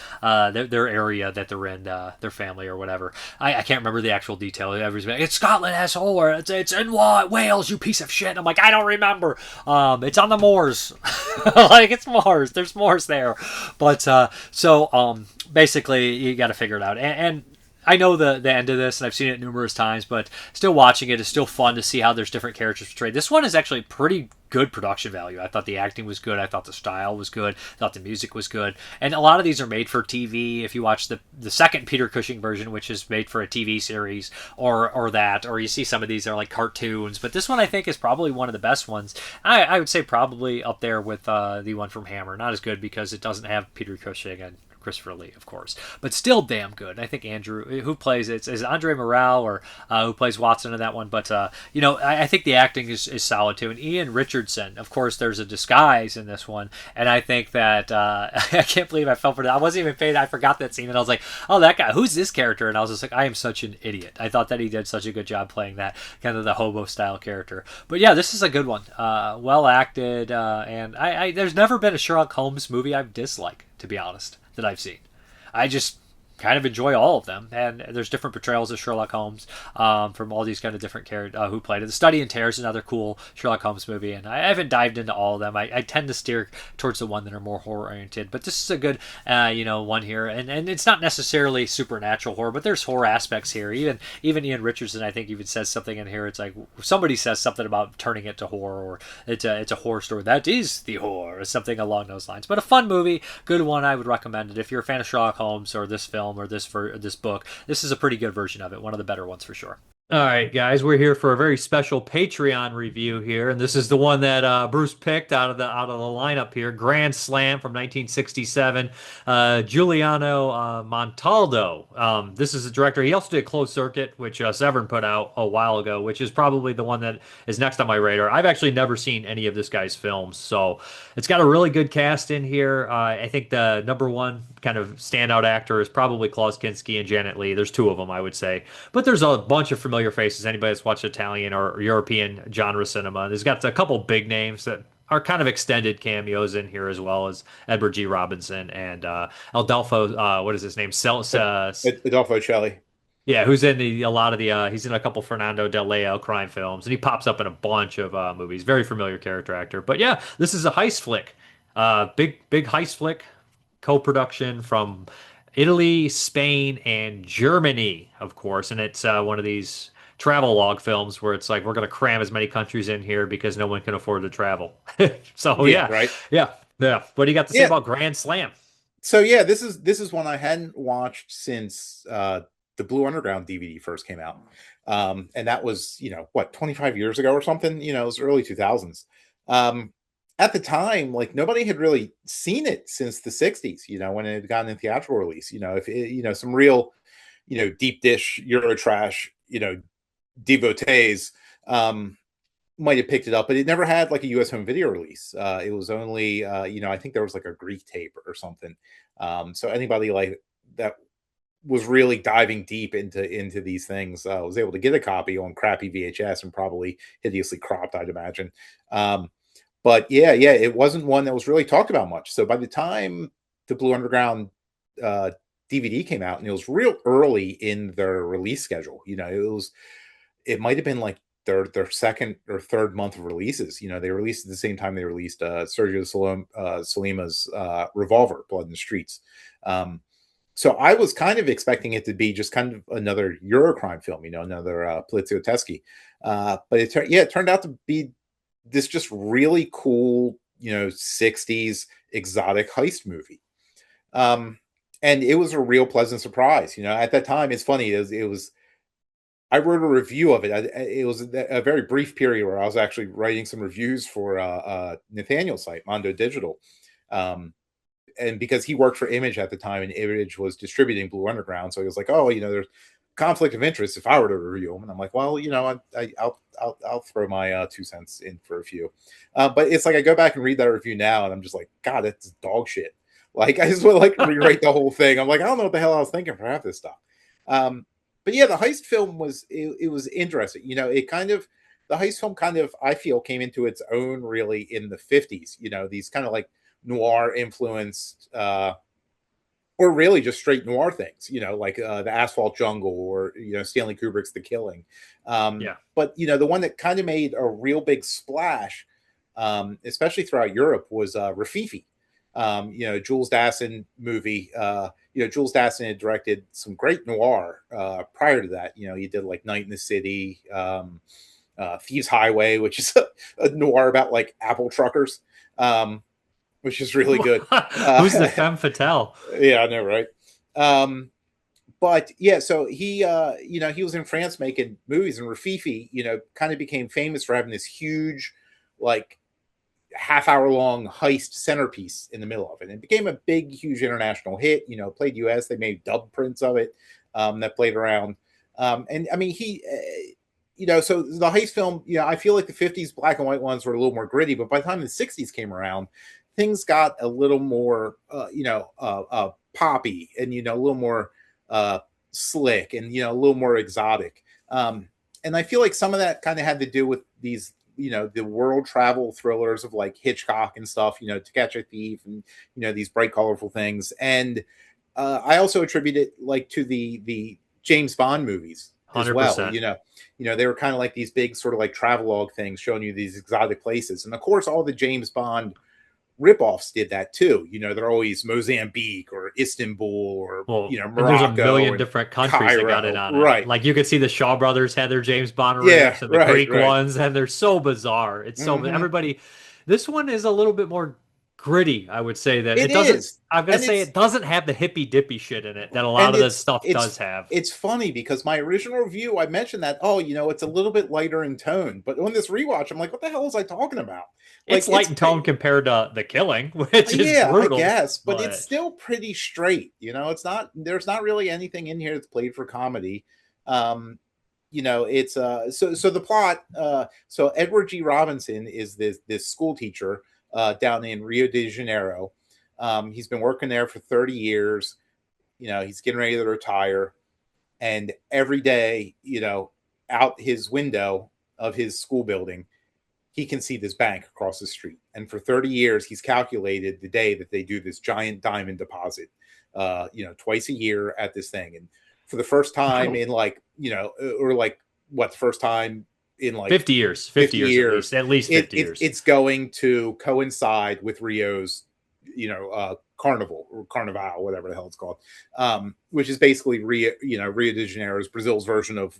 Their area that they're in, their family or whatever. I can't remember the actual detail. Everybody's like, it's Scotland, asshole, or it's in Wales, you piece of shit. And I'm like, I don't remember. It's on the moors. Like, it's moors. There's moors there. But basically, you got to figure it out. And I know the end of this, and I've seen it numerous times, but still watching it is still fun to see how there's different characters portrayed. This one is actually pretty good production value. I thought the acting was good. I thought the style was good. I thought the music was good. And a lot of these are made for TV. If you watch the second Peter Cushing version, which is made for a TV series, or you see some of these are like cartoons. But this one I think is probably one of the best ones. I would say probably up there with the one from Hammer. Not as good because it doesn't have Peter Cushing and Christopher Lee, of course, but still damn good. I think Andrew, who plays it, is Andre Morale or who plays Watson in that one, but I think the acting is solid too. And Ian Richardson, of course, there's a disguise in this one, and I think that I can't believe I fell for that. I wasn't even paid. I forgot that scene, and I was like, oh, that guy, who's this character? And I was just like, I am such an idiot. I thought that he did such a good job playing that kind of the hobo style character. But yeah, this is a good one, well acted, and I there's never been a Sherlock Holmes movie I've disliked, to be honest, that I've seen. I just kind of enjoy all of them, and there's different portrayals of Sherlock Holmes from all these kind of different characters who played it. The Study in Terror is another cool Sherlock Holmes movie, and I haven't dived into all of them. I tend to steer towards the one that are more horror oriented, but this is a good one here, and it's not necessarily supernatural horror, but there's horror aspects here. Even Ian Richardson, I think, even says something in here. It's like somebody says something about turning it to horror, or it's a horror story that is the horror, or something along those lines. But a fun movie, good one. I would recommend it if you're a fan of Sherlock Holmes or this film or this book. This is a pretty good version of it, one of the better ones for sure. All right, guys, we're here for a very special Patreon review here, and this is the one that Bruce picked out of the lineup here. Grand Slam from 1967. Giuliano Montaldo. This is the director. He also did Closed Circuit, which Severn put out a while ago, which is probably the one that is next on my radar. I've actually never seen any of this guy's films, so it's got a really good cast in here. I think the number one kind of standout actor is probably Klaus Kinski and Janet Leigh. There's two of them, I would say, but there's a bunch of familiar familiar faces. Anybody that's watched Italian or European genre cinema. There's got a couple big names that are kind of extended cameos in here, as well as Edward G. Robinson and Adolfo. What is his name? Adolfo Celli. Yeah, who's in a lot of the he's in a couple Fernando Del Leo crime films, and he pops up in a bunch of movies. Very familiar character actor. But yeah, this is a heist flick. Big heist flick, co-production from Italy, Spain, and Germany, of course. And it's one of these travel log films where it's like we're going to cram as many countries in here because no one can afford to travel. So yeah, right. Yeah. What do you got to say about Grand Slam? So yeah, this is one I hadn't watched since the Blue Underground DVD first came out. And that was, 25 years ago or something, it was early 2000s. At the time, like nobody had really seen it since the 60s, when it had gotten in theatrical release, if it, some real, deep dish Eurotrash, devotees, might have picked it up, but it never had like a US home video release. It was only, I think there was like a Greek tape or something. So anybody like that was really diving deep into these things was able to get a copy on crappy VHS and probably hideously cropped, I'd imagine. But yeah, it wasn't one that was really talked about much. So by the time the Blue Underground DVD came out, and it was real early in their release schedule, it might have been like their second or third month of releases. They released at the same time they released Sergio Solima's Revolver, Blood in the Streets. So I was kind of expecting it to be just kind of another Eurocrime film, another Poliziotteschi. But it turned out to be this just really cool, 60s exotic heist movie. And it was a real pleasant surprise. At that time, it's funny, it was I wrote a review of it. It was a very brief period where I was actually writing some reviews for Nathaniel's site, Mondo Digital. And because he worked for Image at the time, and Image was distributing Blue Underground, so he was like, "Oh, there's conflict of interest if I were to review them." And I'm like, "Well, I'll throw my 2 cents in for a few." But it's like I go back and read that review now, and I'm just like, "God, that's dog shit." Like I just would like rewrite the whole thing. I'm like, I don't know what the hell I was thinking for half this stuff. But yeah, the heist film was interesting. The heist film kind of, I feel, came into its own really in the 50s. These kind of like noir influenced or really just straight noir things, like the Asphalt Jungle or Stanley Kubrick's The Killing. But the one that kind of made a real big splash, especially throughout Europe, was Rafifi. Jules Dassin movie. Jules Dassin had directed some great noir prior to that. He did like Night in the City, Thieves Highway, which is a noir about like apple truckers. Which is really good. Who's the femme fatale? Yeah, I know, right? But yeah, so he was in France making movies, and Rafifi, kind of became famous for having this huge, like, half-hour-long heist centerpiece in the middle of it. And it became a big, huge international hit. Played US. They made dub prints of it that played around. And I mean, so the heist film, I feel like the 50s black and white ones were a little more gritty, but by the time the 60s came around, things got a little more, poppy and, a little more slick and, a little more exotic. And I feel like some of that kind of had to do with these, the world travel thrillers of like Hitchcock and stuff, To Catch a Thief and, these bright, colorful things. And I also attribute it like to the James Bond movies as 100%. Well. They were kind of like these big sort of like travelogue things showing you these exotic places. And of course, all the James Bond ripoffs did that too. They're always Mozambique or Istanbul or Morocco. There's a million different countries Cairo, that got it on right. it. Like you could see the Shaw Brothers had their James Bond riffs and the Greek ones, and they're so bizarre. It's so everybody. This one is a little bit more gritty, I would say. That it doesn't. I'm gonna say it doesn't have the hippy dippy shit in it that a lot of this stuff does have. It's funny because my original review, I mentioned that it's a little bit lighter in tone, but on this rewatch, I'm like, what the hell was I talking about? Like, it's light in tone compared to The Killing, which is brutal. I guess, but it's still pretty straight. It's not. There's not really anything in here that's played for comedy. It's so the plot. So Edward G. Robinson is this school teacher down in Rio de Janeiro. He's been working there for 30 years. He's getting ready to retire, and every day, out his window of his school building, he can see this bank across the street. And for 30 years, he's calculated the day that they do this giant diamond deposit, twice a year at this thing. And for the first time in the first time in like 50 years, 50 years, at least 50 years. It's going to coincide with Rio's, carnival or carnival, whatever the hell it's called, which is basically Rio de Janeiro's, Brazil's version of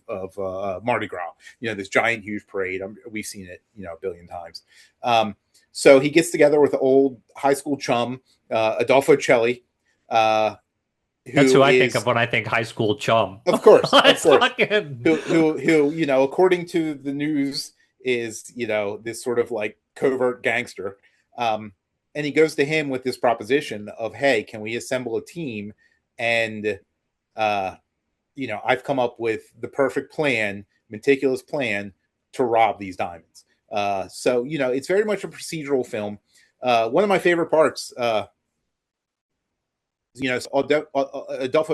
Mardi Gras. This giant, huge parade. We've seen it, a billion times. So he gets together with the old high school chum, Adolfo Celli. That's who I think of when I think high school chum. Of course. Who, according to the news, is, this sort of like covert gangster. And he goes to him with this proposition of, hey, can we assemble a team? And, I've come up with the perfect plan, meticulous plan to rob these diamonds. So, it's very much a procedural film. One of my favorite parts, Adolfo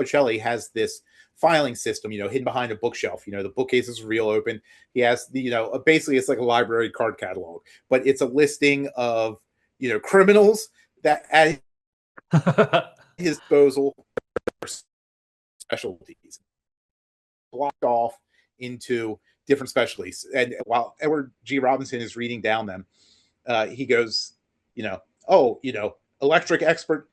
Celli has this filing system, hidden behind a bookshelf. The bookcase is real open. He has basically it's like a library card catalog, but it's a listing of, criminals that at his disposal specialties blocked off into different specialties. And while Edward G. Robinson is reading down them, he goes, electric expert,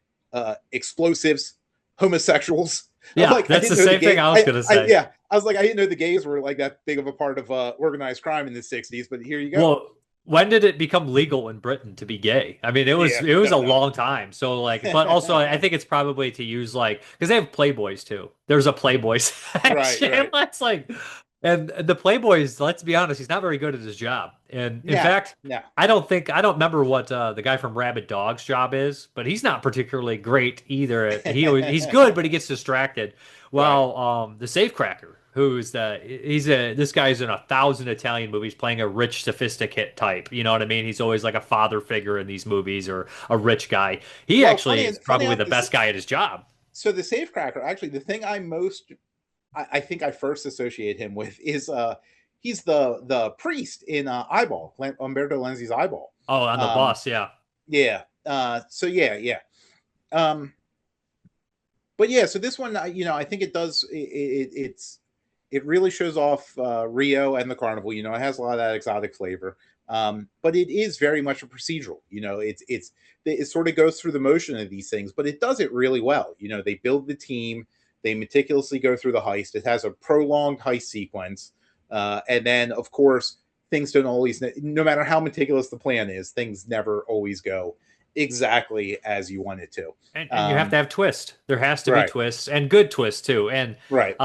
explosives, homosexuals. Yeah, that's the same thing I was going to say. I was like, I didn't know the gays were like that big of a part of organized crime in the 60s, but here you go. Well, when did it become legal in Britain to be gay? I mean, it was a long time. So but also I think it's probably to use because they have Playboys too. There's a Playboy section. Right. That's and the Playboys, let's be honest, he's not very good at his job. And in fact, I don't remember what the guy from Rabid Dog's job is, but he's not particularly great either. He's good, but he gets distracted. While the safecracker, this guy's in 1,000 Italian movies playing a rich, sophisticate type. You know what I mean? He's always like a father figure in these movies or a rich guy. He is probably the best guy at his job. So the safecracker, actually, the thing I think I first associate him with is he's the priest in Eyeball, Umberto Lenzi's Eyeball. Oh, on the bus, yeah. Yeah. But yeah, so this one, I think it does. It really shows off Rio and the carnival. It has a lot of that exotic flavor, but it is very much a procedural. It sort of goes through the motion of these things, but it does it really well. They build the team, they meticulously go through the heist. It has a prolonged heist sequence, and then of course things don't always. No matter how meticulous the plan is, things never always go exactly as you want it to. And you have to have twists. There has to be twists and good twists too. And right.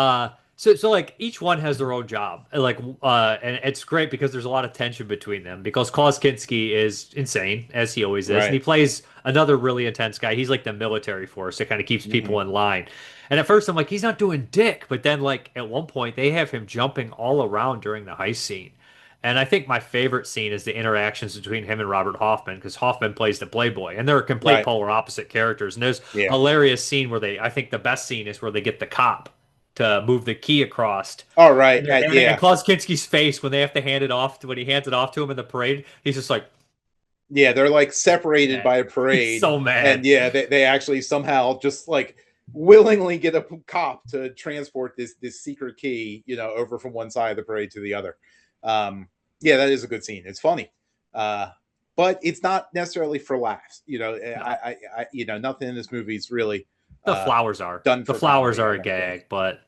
So each one has their own job. And it's great because there's a lot of tension between them because Klaus Kinski is insane, as he always is. Right. And he plays another really intense guy. He's like the military force that kind of keeps people in line. And at first I'm like, he's not doing dick. But then at one point they have him jumping all around during the heist scene. And I think my favorite scene is the interactions between him and Robert Hoffman, because Hoffman plays the Playboy, and they're complete polar opposite characters. And there's a hilarious scene where I think the best scene is where they get the cop to move the key across. Oh, right. And Klaus Kinski's face when they have to hand it off, when he hands it off to him in the parade, he's just like... Yeah, they're like separated by a parade. He's so mad. And they actually somehow just willingly get a cop to transport this secret key, over from one side of the parade to the other. That is a good scene. It's funny. But it's not necessarily for laughs. I nothing in this movie is really... The flowers are. The flowers are a gag, but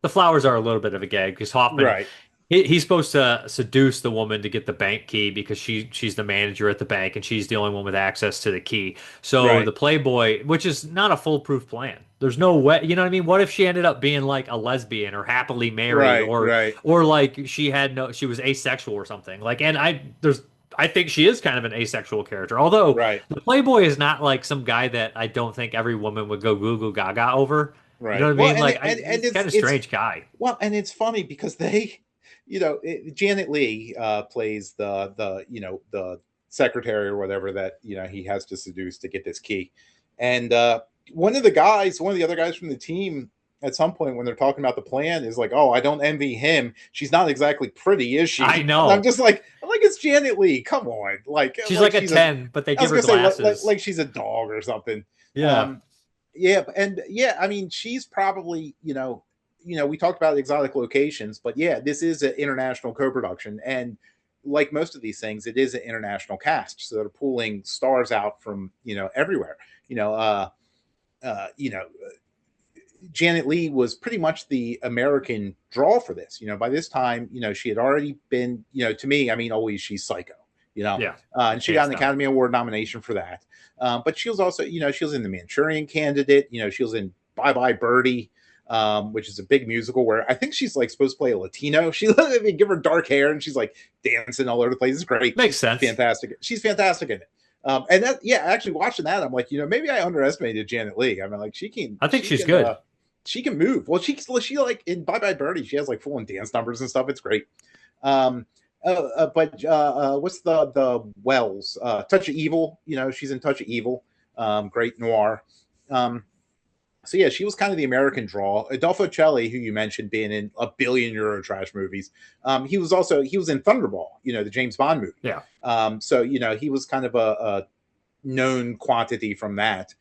the flowers are a little bit of a gag because Hoffman, he's supposed to seduce the woman to get the bank key because she's the manager at the bank and she's the only one with access to the key. So the Playboy, which is not a foolproof plan. There's no way, you know what I mean? What if she ended up being like a lesbian or happily married or like she was asexual or something? I think she is kind of an asexual character. Although the Playboy is not like some guy that I don't think every woman would go goo goo gaga over. Right. You know what I mean? He's kind of a strange guy. Well, and it's funny because Janet Leigh plays the secretary or whatever that, he has to seduce to get this key. And one of the other guys from the team at some point when they're talking about the plan is like, oh, I don't envy him. She's not exactly pretty, is she? I know. And I'm like, it's Janet Leigh. Come on, She's like a 10, but they give her glasses. Like she's a dog or something. Yeah. I mean, she's probably, we talked about exotic locations, but yeah, this is an international co-production, and like most of these things, it is an international cast, so they're pulling stars out from everywhere. Janet Leigh was pretty much the American draw for this. By this time, she had already been, to me, I mean, always she's Psycho. And she got an Academy Award nomination for that. But she was also, she was in The Manchurian Candidate. She was in Bye Bye Birdie, which is a big musical where I think she's like supposed to play a Latino. She give her dark hair and she's like dancing all over the place. It's great. Makes sense. Fantastic. She's fantastic in it. And that, actually watching that, I'm like, maybe I underestimated Janet Leigh. I mean, like I think she's good. She can move. Well, she like in Bye Bye Birdie, she has like full on dance numbers and stuff. It's great. But what's the Wells? Touch of Evil. She's in Touch of Evil. Great noir. So yeah, she was kind of the American draw. Adolfo Celli, who you mentioned being in a billion Eurotrash movies, he was in Thunderball, the James Bond movie. Yeah. So he was kind of a known quantity from that.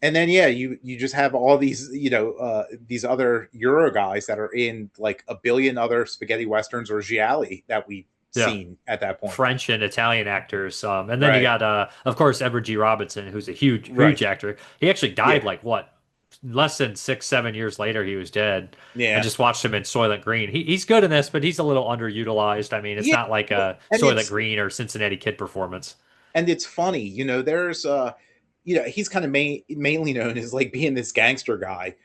And then you just have all these these other Euro guys that are in like a billion other spaghetti westerns or gialli that we've seen at that point. French and Italian actors. And then you got, of course, Edward G. Robinson, who's a huge actor. He actually died less than 6-7 years later. He was dead. Yeah. I just watched him in Soylent Green. He's good in this, but he's a little underutilized. I mean, it's not like a Soylent Green or Cincinnati Kid performance. And it's funny, there's he's kind of mainly known as like being this gangster guy.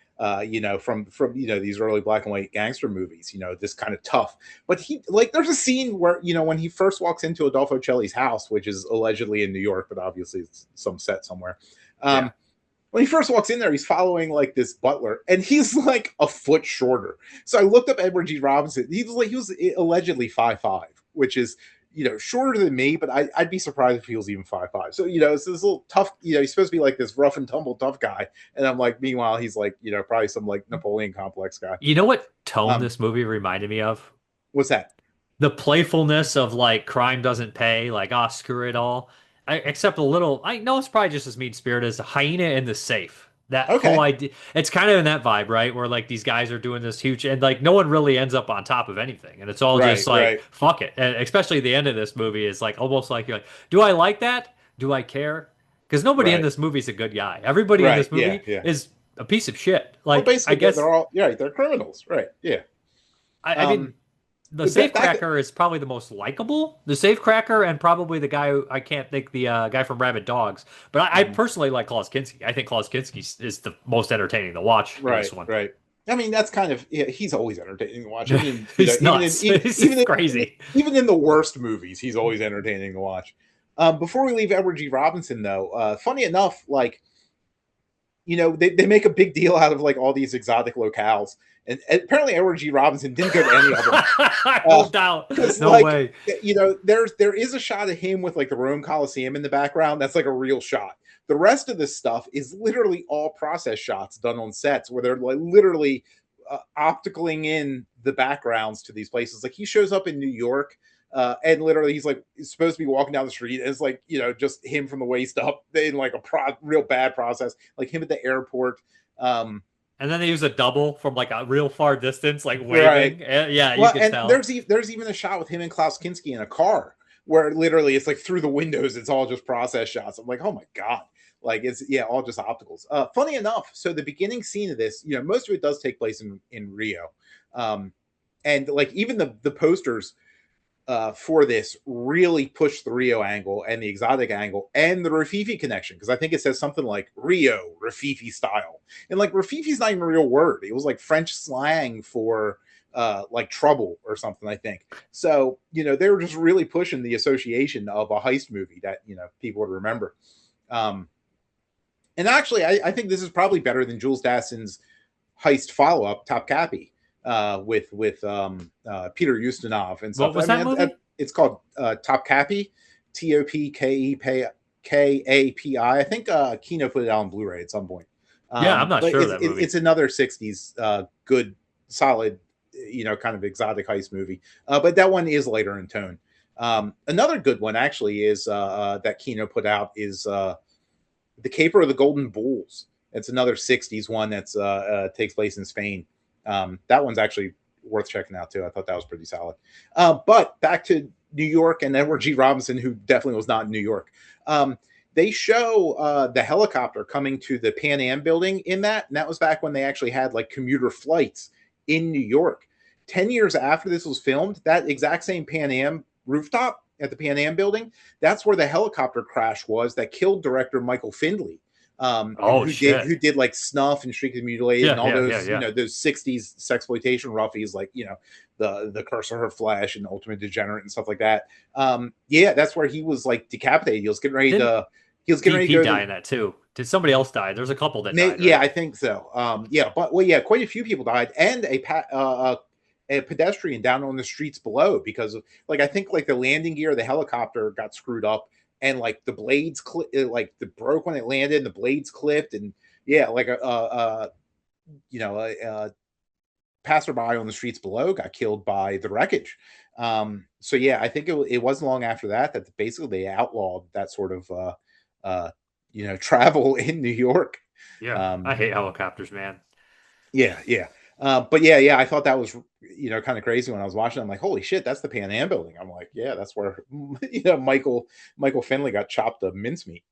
From these early black and white gangster movies, this kind of tough. But he there's a scene where when he first walks into Adolfo Celli's house, which is allegedly in New York, but obviously it's some set somewhere. When he first walks in there, he's following like this butler, and he's like a foot shorter. So I looked up Edward G. Robinson. He was allegedly 5'5", which is shorter than me, but I'd be surprised if he was even 5'5". So, it's this little tough, he's supposed to be like this rough and tumble tough guy. And I'm like, meanwhile, he's like, probably some like Napoleon complex guy. You know what tone this movie reminded me of? What's that? The playfulness of like crime doesn't pay, like, screw it all. Except a little, I know it's probably just as mean spirit as a hyena in the safe. That whole idea, it's kind of in that vibe, right? Where like these guys are doing this huge, and like no one really ends up on top of anything, and it's all just like fuck it. And especially the end of this movie is like almost like you're like, do I like that? Do I care? Because nobody in this movie is a good guy. Everybody in this movie is a piece of shit. Like basically, I guess they're all they're criminals, right? Yeah. I mean, the safecracker is probably the most likable. The safecracker and probably the guy who, I can't think the guy from Rabid Dogs. But I personally like Klaus Kinski. I think Klaus Kinski is the most entertaining to watch. Right, this one. Right. I mean, that's kind of he's always entertaining to watch. I mean, he's nuts. He's crazy. Even in the worst movies, he's always entertaining to watch. Before we leave Edward G. Robinson, though, funny enough, like they make a big deal out of like all these exotic locales. And apparently Edward G. Robinson didn't go to any of them. No doubt. No way. There is a shot of him with like the Rome Coliseum in the background. That's like a real shot. The rest of this stuff is literally all process shots done on sets where they're like literally opticaling in the backgrounds to these places. Like he shows up in New York and literally he's supposed to be walking down the street. And it's like, just him from the waist up in like a real bad process, like him at the airport. And then they use a double from like a real far distance, like waving. Right. Yeah, you can tell. There's even a shot with him and Klaus Kinski in a car where literally it's like through the windows, it's all just process shots. I'm like, oh my God. Like it's all just opticals. Funny enough, so the beginning scene of this, most of it does take place in Rio. And like even the posters for this really push the Rio angle and the exotic angle and the Rafifi connection, because I think it says something like Rio Rafifi style, and like Rafifi's not even a real word. It was like French slang for like trouble or something, I think. So they were just really pushing the association of a heist movie that people would remember. And actually, I think this is probably better than Jules Dassin's heist follow-up, Top Cappy. With Peter Ustinov and stuff. What was that movie? It's called Top Cappy, TOPKAPI. I think Kino put it out on Blu-ray at some point. Yeah, I'm not But sure of that movie. it's another 60s good, solid, kind of exotic heist movie. But that one is lighter in tone. Another good one actually is that Kino put out is The Caper of the Golden Bulls. It's another 60s one that's takes place in Spain. That one's actually worth checking out too. I thought that was pretty solid. But back to New York and Edward G. Robinson, who definitely was not in New York. They show the helicopter coming to the Pan Am building in that, and that was back when they actually had like commuter flights in New York. 10 years after this was filmed, that exact same Pan Am rooftop at the Pan Am building, that's where the helicopter crash was that killed director Michael Findlay. Who did like Snuff and Shriek the Mutilated and all those those 60s sexploitation roughies like the Curse of Her Flesh and Ultimate Degenerate and stuff like that. That's where he was like decapitated. He was getting ready to die in that too. Did somebody else die? There's a couple that died. Yeah, right? I think so. Quite a few people died, and a pedestrian down on the streets below because of, like, I think like the landing gear of the helicopter got screwed up and like the blades broke when it landed and the blades clipped and a passerby on the streets below got killed by the wreckage. I think it wasn't long after that basically they outlawed that sort of travel in New York. I hate helicopters, man. I thought that was kind of crazy when I was watching. I'm like, holy shit, that's the Pan Am building. I'm like, yeah, that's where Michael Finley got chopped to mincemeat.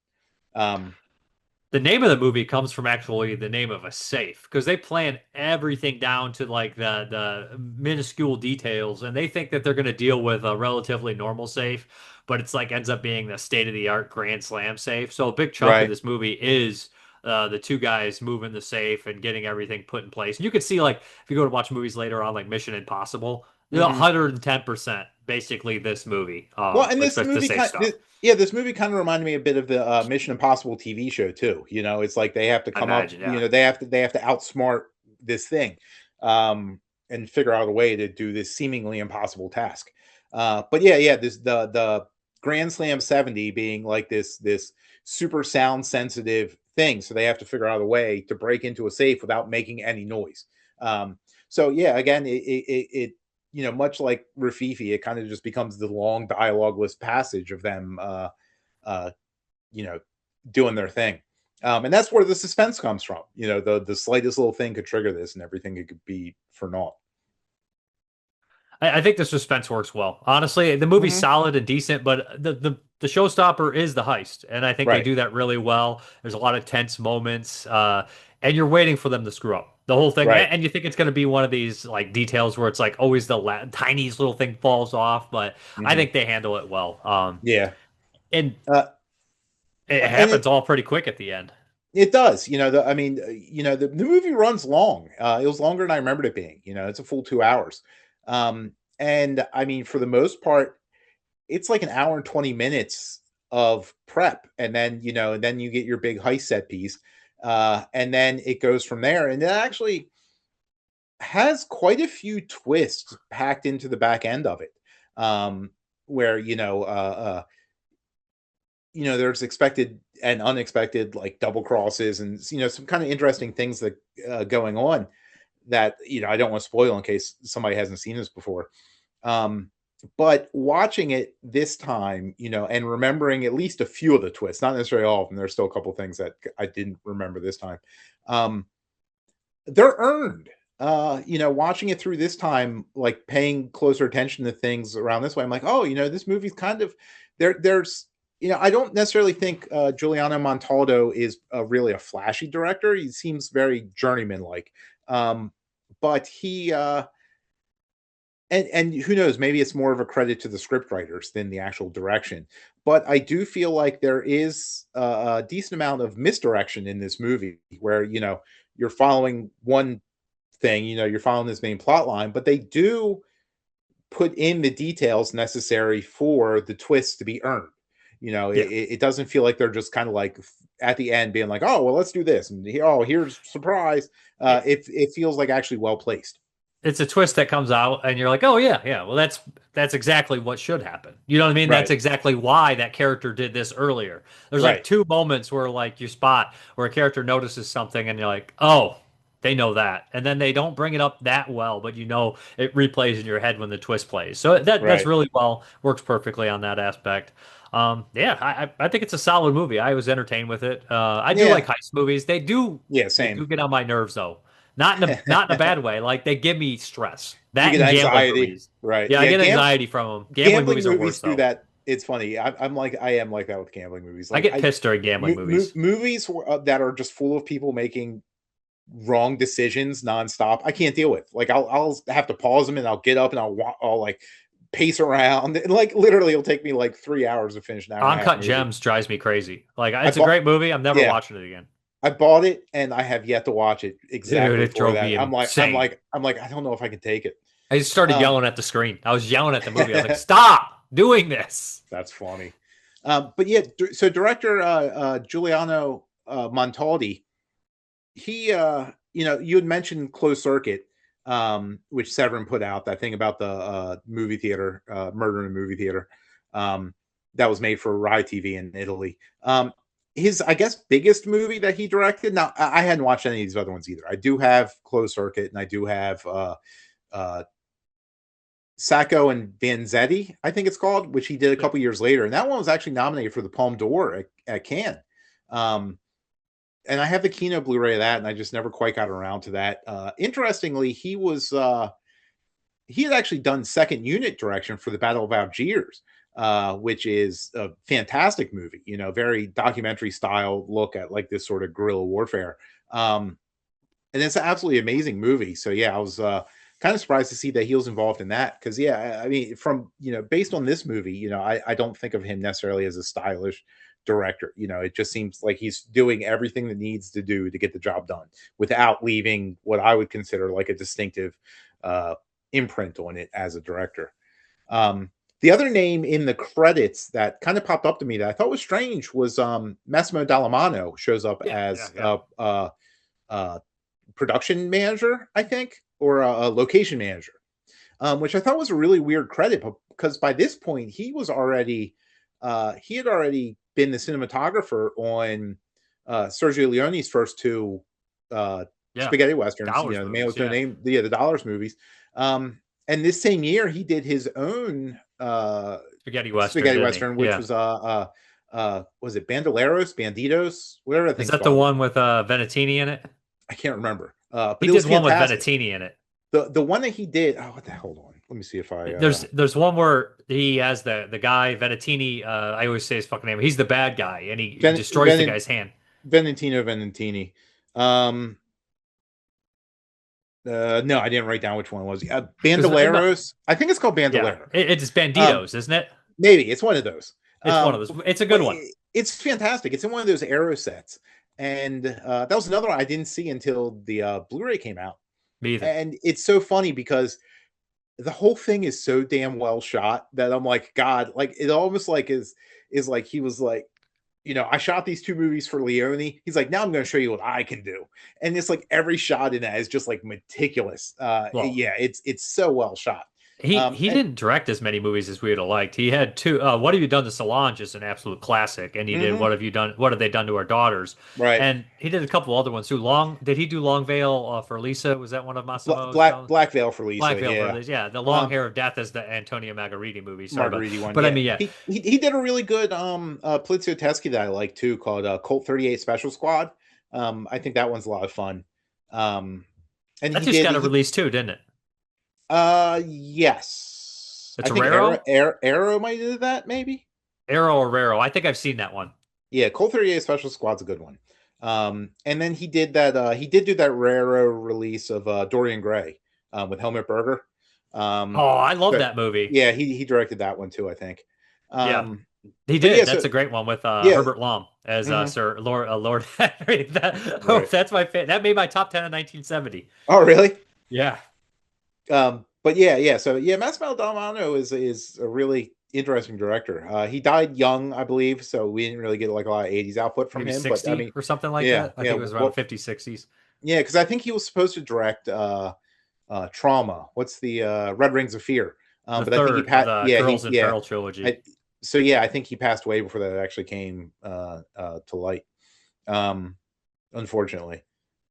The name of the movie comes from actually the name of a safe because they plan everything down to like the minuscule details, and they think that they're going to deal with a relatively normal safe, but it's like ends up being the state-of-the-art Grand Slam safe. So a big chunk of this movie is the two guys moving the safe and getting everything put in place. And you can see, like, if you go to watch movies later on, like Mission Impossible, 110% basically this movie. And this movie this movie kind of reminded me a bit of the Mission Impossible TV show too. It's like they have to come up, they have to outsmart this thing, and figure out a way to do this seemingly impossible task. The Grand Slam 70 being like this super sound sensitive thing, so they have to figure out a way to break into a safe without making any noise. Again, it much like Rafifi, it kind of just becomes the long dialogueless passage of them doing their thing. And that's where the suspense comes from. The slightest little thing could trigger this and everything it could be for naught. I think the suspense works well. Honestly, the movie's solid and decent, but the showstopper is the heist, and I think they do that really well. There's a lot of tense moments, and you're waiting for them to screw up the whole thing, and you think it's going to be one of these like details where it's like always the tiniest little thing falls off, but I think they handle it well. And it happens all pretty quick at the end. It does. The movie runs long. It was longer than I remembered it being. It's a full 2 hours. And I mean, for the most part, it's like an hour and 20 minutes of prep. And then, then you get your big heist set piece. And then it goes from there. And it actually has quite a few twists packed into the back end of it. Where, there's expected and unexpected like double crosses and, some kind of interesting things that going on that, I don't want to spoil in case somebody hasn't seen this before. But watching it this time, and remembering at least a few of the twists, not necessarily all of them, there's still a couple things that I didn't remember this time. They're earned. Watching it through this time, like paying closer attention to things around this way, I'm like, oh, this movie's kind of there's I don't necessarily think Giuliano Montaldo is really a flashy director. He seems very journeyman-like. But he and who knows, maybe it's more of a credit to the script writers than the actual direction. But I do feel like there is a decent amount of misdirection in this movie where, you're following one thing, you're following this main plot line, but they do put in the details necessary for the twists to be earned. It doesn't feel like they're just kind of like at the end being like, oh, well, let's do this. And here's surprise. It feels like actually well placed. it's a twist that comes out, and you're like, oh yeah, yeah. Well, that's exactly what should happen. You know what I mean? That's Right. exactly why that character did this earlier. There's like Right. two moments where like you spot where a character notices something, and you're like, oh, they know that, and then they don't bring it up that well, but you know it replays in your head when the twist plays. So that's Right. really well works perfectly on that aspect. Yeah, I think it's a solid movie. I was entertained with it. I do like Yeah. heist movies. Yeah. They Same. do get on my nerves though. Not in a bad way. Like they give me stress. You That get and gambling anxiety. movies. Right. Yeah, I Yeah. get anxiety from them. Gambling Gambling movies are movies worse do though. that. It's funny. I am like that with gambling movies. I Like get pissed during gambling movies. movies that are just full of people making wrong decisions nonstop. I can't deal with. Like I'll have to pause them and I'll get up and I'll like pace around and like literally it'll take me like 3 hours to finish an hour and a half Uncut movie. Gems drives me crazy. Like I it's a bought- great movie. I'm never yeah. watching it again. I bought it and I have yet to watch it exactly Dude, it for drove that. me I'm insane. like, I don't know if I can take it. I just started Um, yelling at the screen. I was yelling at the movie. I was like, "Stop doing this!" That's funny. But yeah, so director Giuliano Montaldi, he you had mentioned Closed Circuit, which Severin put out, that thing about the movie theater, murder in a movie theater, that was made for Rai TV in Italy. His, I guess, biggest movie that he directed. Now, I hadn't watched any of these other ones either. I do have Closed Circuit, and I do have Sacco and Vanzetti, I think it's called, which he did a couple years later, and that one was actually nominated for the Palme d'Or at Cannes. And I have the Kino Blu-ray of that, and I just never quite got around to that. Interestingly, he had actually done second unit direction for the Battle of Algiers, which is a fantastic movie. Very documentary style look at like this sort of guerrilla warfare, and it's an absolutely amazing movie. So yeah, I was kind of surprised to see that he was involved in that, because yeah, I mean, from based on this movie, I don't think of him necessarily as a stylish director. It just seems like he's doing everything that needs to do to get the job done without leaving what I would consider like a distinctive imprint on it as a director. The other name in the credits that kind of popped up to me that I thought was strange was Massimo Dallamano shows up as production manager, I think, or a location manager, which I thought was a really weird credit, because by this point he had already been the cinematographer on Sergio Leone's first two spaghetti westerns, Dollars the movies, Man with No Name, the Dollars movies. And this same year he did his own spaghetti western, which was it Banditos, whatever that Is thing's that the called. one with Venettini in it? I can't remember. But He it was did one with fantastic. Venettini in it. The one that he did. Oh, what the? Hold on. Let me see if I. There's one where he has the guy Venettini. I always say his fucking name. He's the bad guy, and he destroys the guy's hand. Venantini. No, I didn't write down which one it was. Bandoleros. I think it's called Bandolero. Yeah, it's Banditos, isn't it? Maybe it's one of those. It's one of those. It's a good one. It's fantastic. It's in one of those Arrow sets, and that was another one I didn't see until the Blu-ray came out. Me either. And it's so funny because the whole thing is so damn well shot that I'm like, God, like it almost like is like he was like, I shot these two movies for Leone. He's like, now I'm going to show you what I can do. And it's like every shot in that is just like meticulous. Yeah, it's so well shot. He didn't direct as many movies as we would have liked. He had two. What Have You Done to Solange is an absolute classic, and he did What Have You Done? What Have They Done to Our Daughters? Right. And he did a couple other ones too. Did he do Long Veil for Lisa? Was that one of Massimo's? Black Veil for Lisa. Black Veil for Lisa. Yeah, The Long Hair of Death is the Antonio Margheriti movie. Margheriti one. But yeah. I mean, yeah, he did a really good Polizio Tedeschi that I like too, called Colt 38 Special Squad. I think that one's a lot of fun. And that just got a release too, didn't it? Yes. It's I think Arrow might do that, maybe. Arrow or Raro. I think I've seen that one. Yeah, Colt 38 Special Squad's a good one. And then he did that. He did do that Raro release of Dorian Gray with Helmut Berger. I love that movie. Yeah, he directed that one too, I think. Yeah, he did. That's a great one with Herbert Lom as Sir Lord Henry. That's my favorite. That made my top 10 in 1970. Oh, really? Yeah. But yeah. So yeah, Massimo Dallamano is a really interesting director. He died young, I believe, so we didn't really get like a lot of 80s output from Maybe him. 60 but I mean, or something like that. I think it was around 50s, 60s. Yeah, because I think he was supposed to direct Trauma. What's the Red Rings of Fear? The But I think he third of passed. the Yeah, Girls in Peril trilogy. So yeah, I think he passed away before that actually came to light. Unfortunately.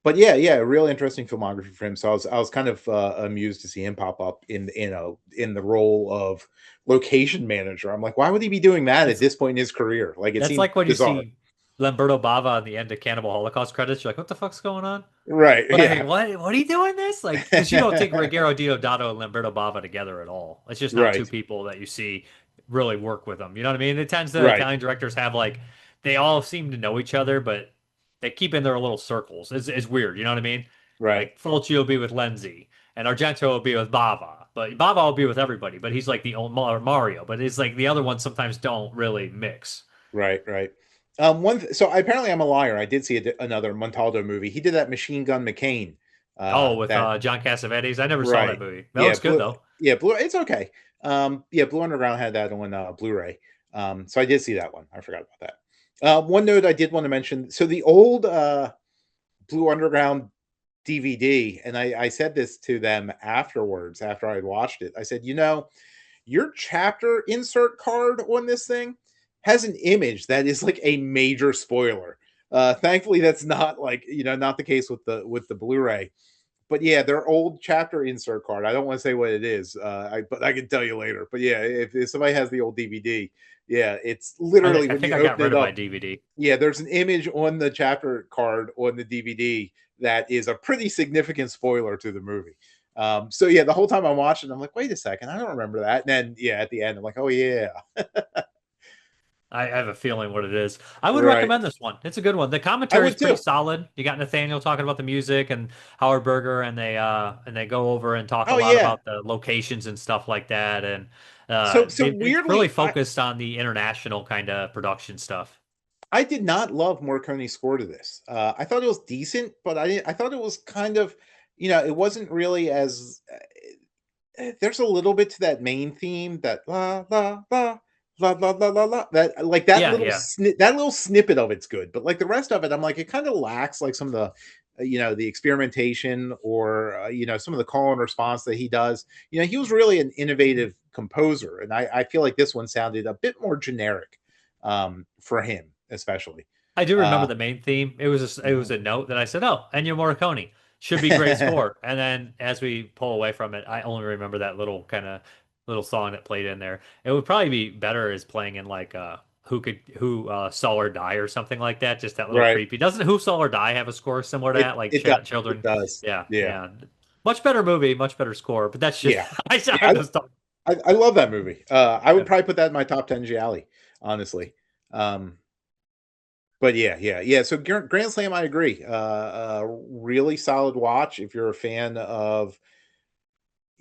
But yeah, a real interesting filmography for him. So I was kind of amused to see him pop up in the role of location manager. I'm like, why would he be doing that at this point in his career? Like, it That's seemed like when bizarre. you see Lamberto Bava on the end of Cannibal Holocaust credits. You're like, what the fuck's going on? Right. But yeah. I mean, what are you doing this? Like, because you don't take Ruggero Deodato and Lamberto Bava together at all. It's just not two Right. people that you see really work with them. You know what I mean? It tends to Right. Italian directors have like they all seem to know each other, but they keep in their little circles. It's weird. You know what I mean? Right. Like Fulci will be with Lenzi, and Argento will be with Bava, but Bava will be with everybody. But he's like the old Mario. But it's like the other ones sometimes don't really mix. Right. So apparently I'm a liar. I did see another Montaldo movie. He did that Machine Gun McCain. With John Cassavetes. I never saw Right. that movie. That looks good though. Yeah, it's okay. Blue Underground had that on Blu-ray. So I did see that one. I forgot about that. One note I did want to mention. So the old Blue Underground DVD, and I said this to them afterwards, after I watched it. I said, your chapter insert card on this thing has an image that is like a major spoiler. Thankfully, that's not not the case with the Blu-ray. But yeah, their old chapter insert card. I don't want to say what it is, but I can tell you later. But yeah, if somebody has the old DVD, yeah, it's literally I think I got rid of my DVD. Yeah, there's an image on the chapter card on the DVD that is a pretty significant spoiler to the movie. So yeah, the whole time I'm watching, I'm like, wait a second, I don't remember that. And then yeah, at the end, I'm like, oh yeah. I have a feeling what it is. I would recommend this one. It's a good one. The commentary is pretty solid. You got Nathaniel talking about the music and Howard Berger, and they go over and talk a lot about the locations and stuff like that. And weirdly, it's really focused on the international kind of production stuff. I did not love Morricone's score to this. I thought it was decent, but I thought it was kind of, it wasn't really as. There's a little bit to that main theme, that la la la la la la la la. That that little snippet of it's good, but like the rest of it, I'm like, it kind of lacks like some of the. The experimentation or some of the call and response that he does. He was really an innovative composer, and I feel like this one sounded a bit more generic for him, especially. I do remember the main theme. It was a note that I said, "Oh, Ennio Morricone should be great score." And then as we pull away from it, I only remember that little song that played in there. It would probably be better as playing in like Who Saw or Die or something like that. Just that little creepy. Doesn't Who Saw or Die have a score similar to that? Like Children. It does. Yeah. Much better movie, much better score. But that's just I love that movie. I would probably put that in my top 10 gialli, honestly. But yeah. So Grand Slam, I agree. Really solid watch if you're a fan of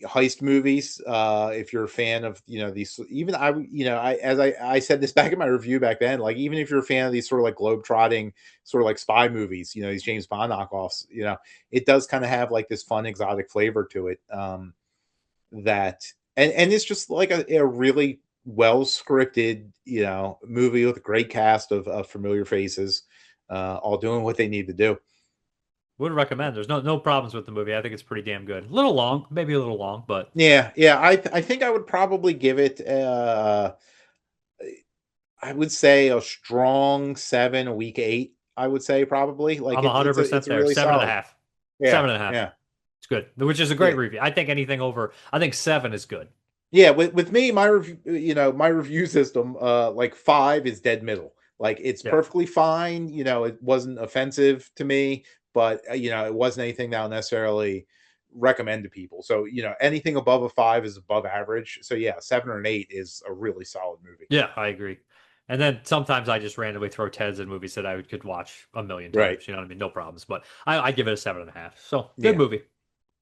heist movies. If you're a fan of these, even I said this back in my review back then, like even if you're a fan of these sort of like globe-trotting sort of like spy movies, these James Bond knockoffs, it does kind of have like this fun exotic flavor to it, that and it's just like a really well scripted movie with a great cast of familiar faces, all doing what they need to do. Would recommend. There's no problems with the movie. I think it's pretty damn good. A little long, maybe a little long, but yeah. I think I would probably give it I would say a strong 7, a weak 8. I would say probably like I'm 100% there. Really 7.5. Yeah, 7.5. Yeah, it's good. Which is a great review. I think anything over. I think 7 is good. Yeah, with me, my review, my review system, like 5 is dead middle. Like it's perfectly fine. It wasn't offensive to me, but it wasn't anything that I'll necessarily recommend to people. So anything above a 5 is above average. So yeah, 7 or an 8 is a really solid movie. Yeah, I agree. And then sometimes I just randomly throw Teds in movies that I could watch a million times. Right. You know what I mean? No problems. But I give it a 7.5. So good movie.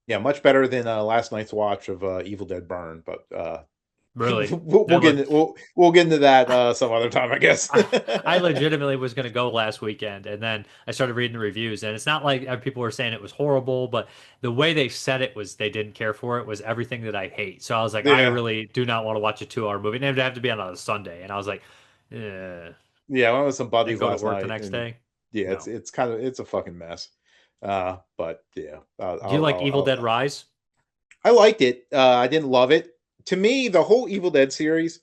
Yeah, much better than last night's watch of Evil Dead Burn, but really, we'll get into that some other time, I guess. I legitimately was going to go last weekend, and then I started reading the reviews, and it's not like people were saying it was horrible, but the way they said it was they didn't care for it was everything that I hate. So I was like, I really do not want to watch a 2-hour movie, and it would have to be on a Sunday, and I was like, yeah. I went with some buddies go last to work night the next day. Yeah, it's a fucking mess. But yeah. Do you like Evil Dead Rise? I liked it. I didn't love it. To me, the whole Evil Dead series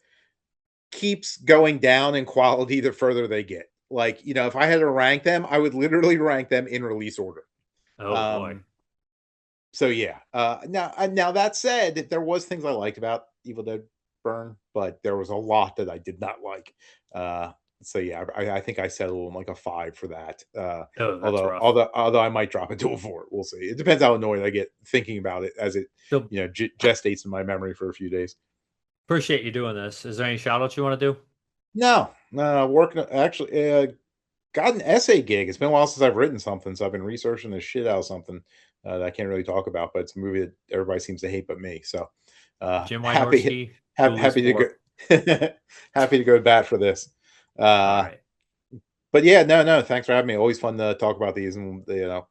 keeps going down in quality the further they get. Like, if I had to rank them, I would literally rank them in release order. Oh boy. So yeah. Now that said, there was things I liked about Evil Dead Burn, but there was a lot that I did not like. So yeah, I think I settled on like a 5 for that. That's although rough. although I might drop it to a 4. We'll see. It depends how annoyed I get thinking about it as it gestates in my memory for a few days. Appreciate you doing this. Is there any shout outs you want to do? No, working actually. Got an essay gig. It's been a while since I've written something, so I've been researching the shit out of something that I can't really talk about. But it's a movie that everybody seems to hate but me. So Jim happy Wynorski, to go happy to go to bat for this. All right. But yeah, no. Thanks for having me. Always fun to talk about these, and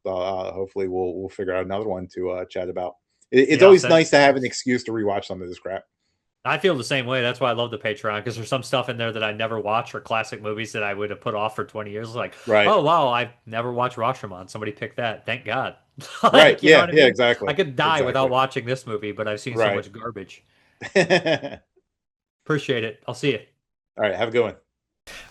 hopefully we'll figure out another one to chat about. It's always nice to have an excuse to rewatch some of this crap. I feel the same way. That's why I love the Patreon, because there's some stuff in there that I never watch, or classic movies that I would have put off for 20 years. Like, right. Oh wow, I've never watched Rashomon. Somebody picked that. Thank God. Like, right. Yeah. Yeah. Exactly. I could die without watching this movie, but I've seen so much garbage. Appreciate it. I'll see you. All right. Have a good one.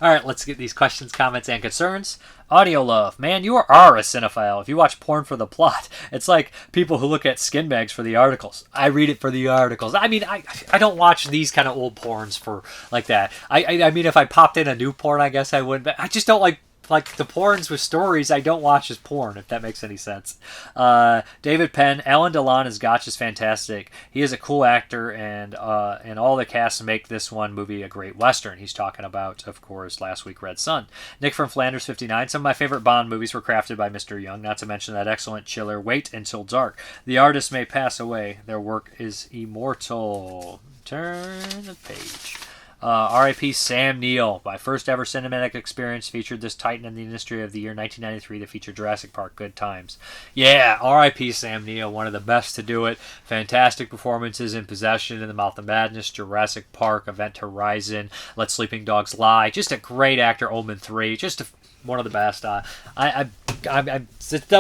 All right, let's get these questions, comments, and concerns. Audio Love. Man, you are a cinephile if you watch porn for the plot. It's like people who look at skin bags for the articles. I read it for the articles. I mean, I don't watch these kind of old porns for like that. I mean, if I popped in a new porn, I guess I would, but I just don't like the porns with stories I don't watch as porn, if that makes any sense. David Penn, Alan Delon as Gotch is fantastic. He is a cool actor, and all the cast make this one movie a great Western. He's talking about, of course, last week, Red Sun. Nick from Flanders 59, some of my favorite Bond movies were crafted by Mr. Young, not to mention that excellent chiller, Wait Until Dark. The artists may pass away. Their work is immortal. Turn the page. R.I.P. Sam Neill. My first ever cinematic experience featured this titan in the industry of the year 1993 that featured Jurassic Park. Good times. Yeah, R.I.P. Sam Neill. One of the best to do it. Fantastic performances in Possession, In the Mouth of Madness, Jurassic Park, Event Horizon, Let Sleeping Dogs Lie. Just a great actor. Omen 3. Just one of the best. The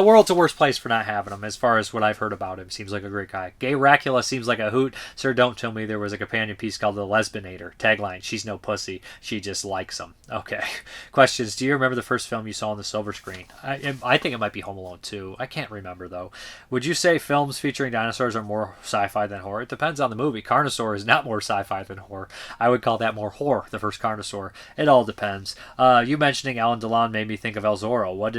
world's a worse place for not having him, as far as what I've heard about him. Seems like a great guy. Gay Racula seems like a hoot. Sir, don't tell me there was a companion piece called The Lesbinator. Tagline, she's no pussy. She just likes him. Okay. Questions. Do you remember the first film you saw on the silver screen? I think it might be Home Alone 2. I can't remember, though. Would you say films featuring dinosaurs are more sci-fi than horror? It depends on the movie. Carnosaur is not more sci-fi than horror. I would call that more horror, the first Carnosaur. It all depends. You mentioning Alan Delon made me think of El Zorro. What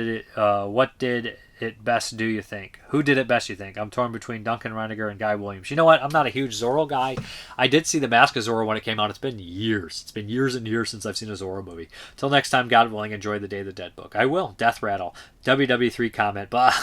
did it best do, you think? Who did it best, you think? I'm torn between Duncan Reiniger and Guy Williams. You know what? I'm not a huge Zorro guy. I did see The Mask of Zorro when it came out. It's been years. It's been years and years since I've seen a Zorro movie. Till next time, God willing, enjoy the Day of the Dead book. I will. Death Rattle. WW3 comment. But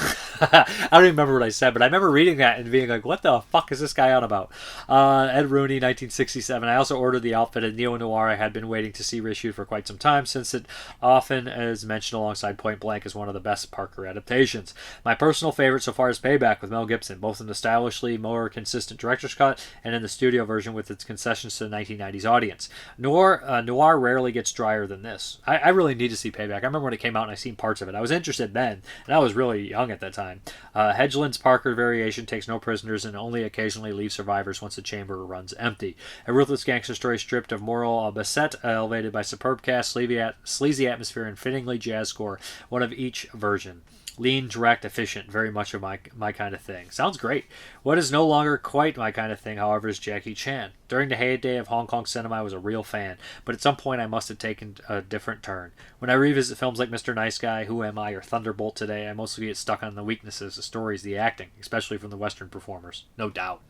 I don't even remember what I said, but I remember reading that and being like, what the fuck is this guy on about? Ed Rooney, 1967. I also ordered the outfit at Neo Noir I had been waiting to see reissued for quite some time, since it often is mentioned alongside Point Blank as one of the best Parker adaptations. My personal favorite so far is Payback with Mel Gibson, both in the stylishly more consistent director's cut and in the studio version with its concessions to the 1990s audience. Noir rarely gets drier than this. I really need to see Payback. I remember when it came out and I seen parts of it. I was interested then, and I was really young at that time. Hedgeland's Parker variation takes no prisoners and only occasionally leaves survivors once the chamber runs empty. A ruthless gangster story stripped of moral beset, elevated by superb cast, sleazy atmosphere, and fittingly jazz score, one of each version. Lean, direct, efficient, very much of my kind of thing. Sounds great. What is no longer quite my kind of thing, however, is Jackie Chan. During the heyday of Hong Kong cinema, I was a real fan, but at some point I must have taken a different turn. When I revisit films like Mr. Nice Guy, Who Am I, or Thunderbolt today, I mostly get stuck on the weaknesses, the stories, the acting, especially from the Western performers. No doubt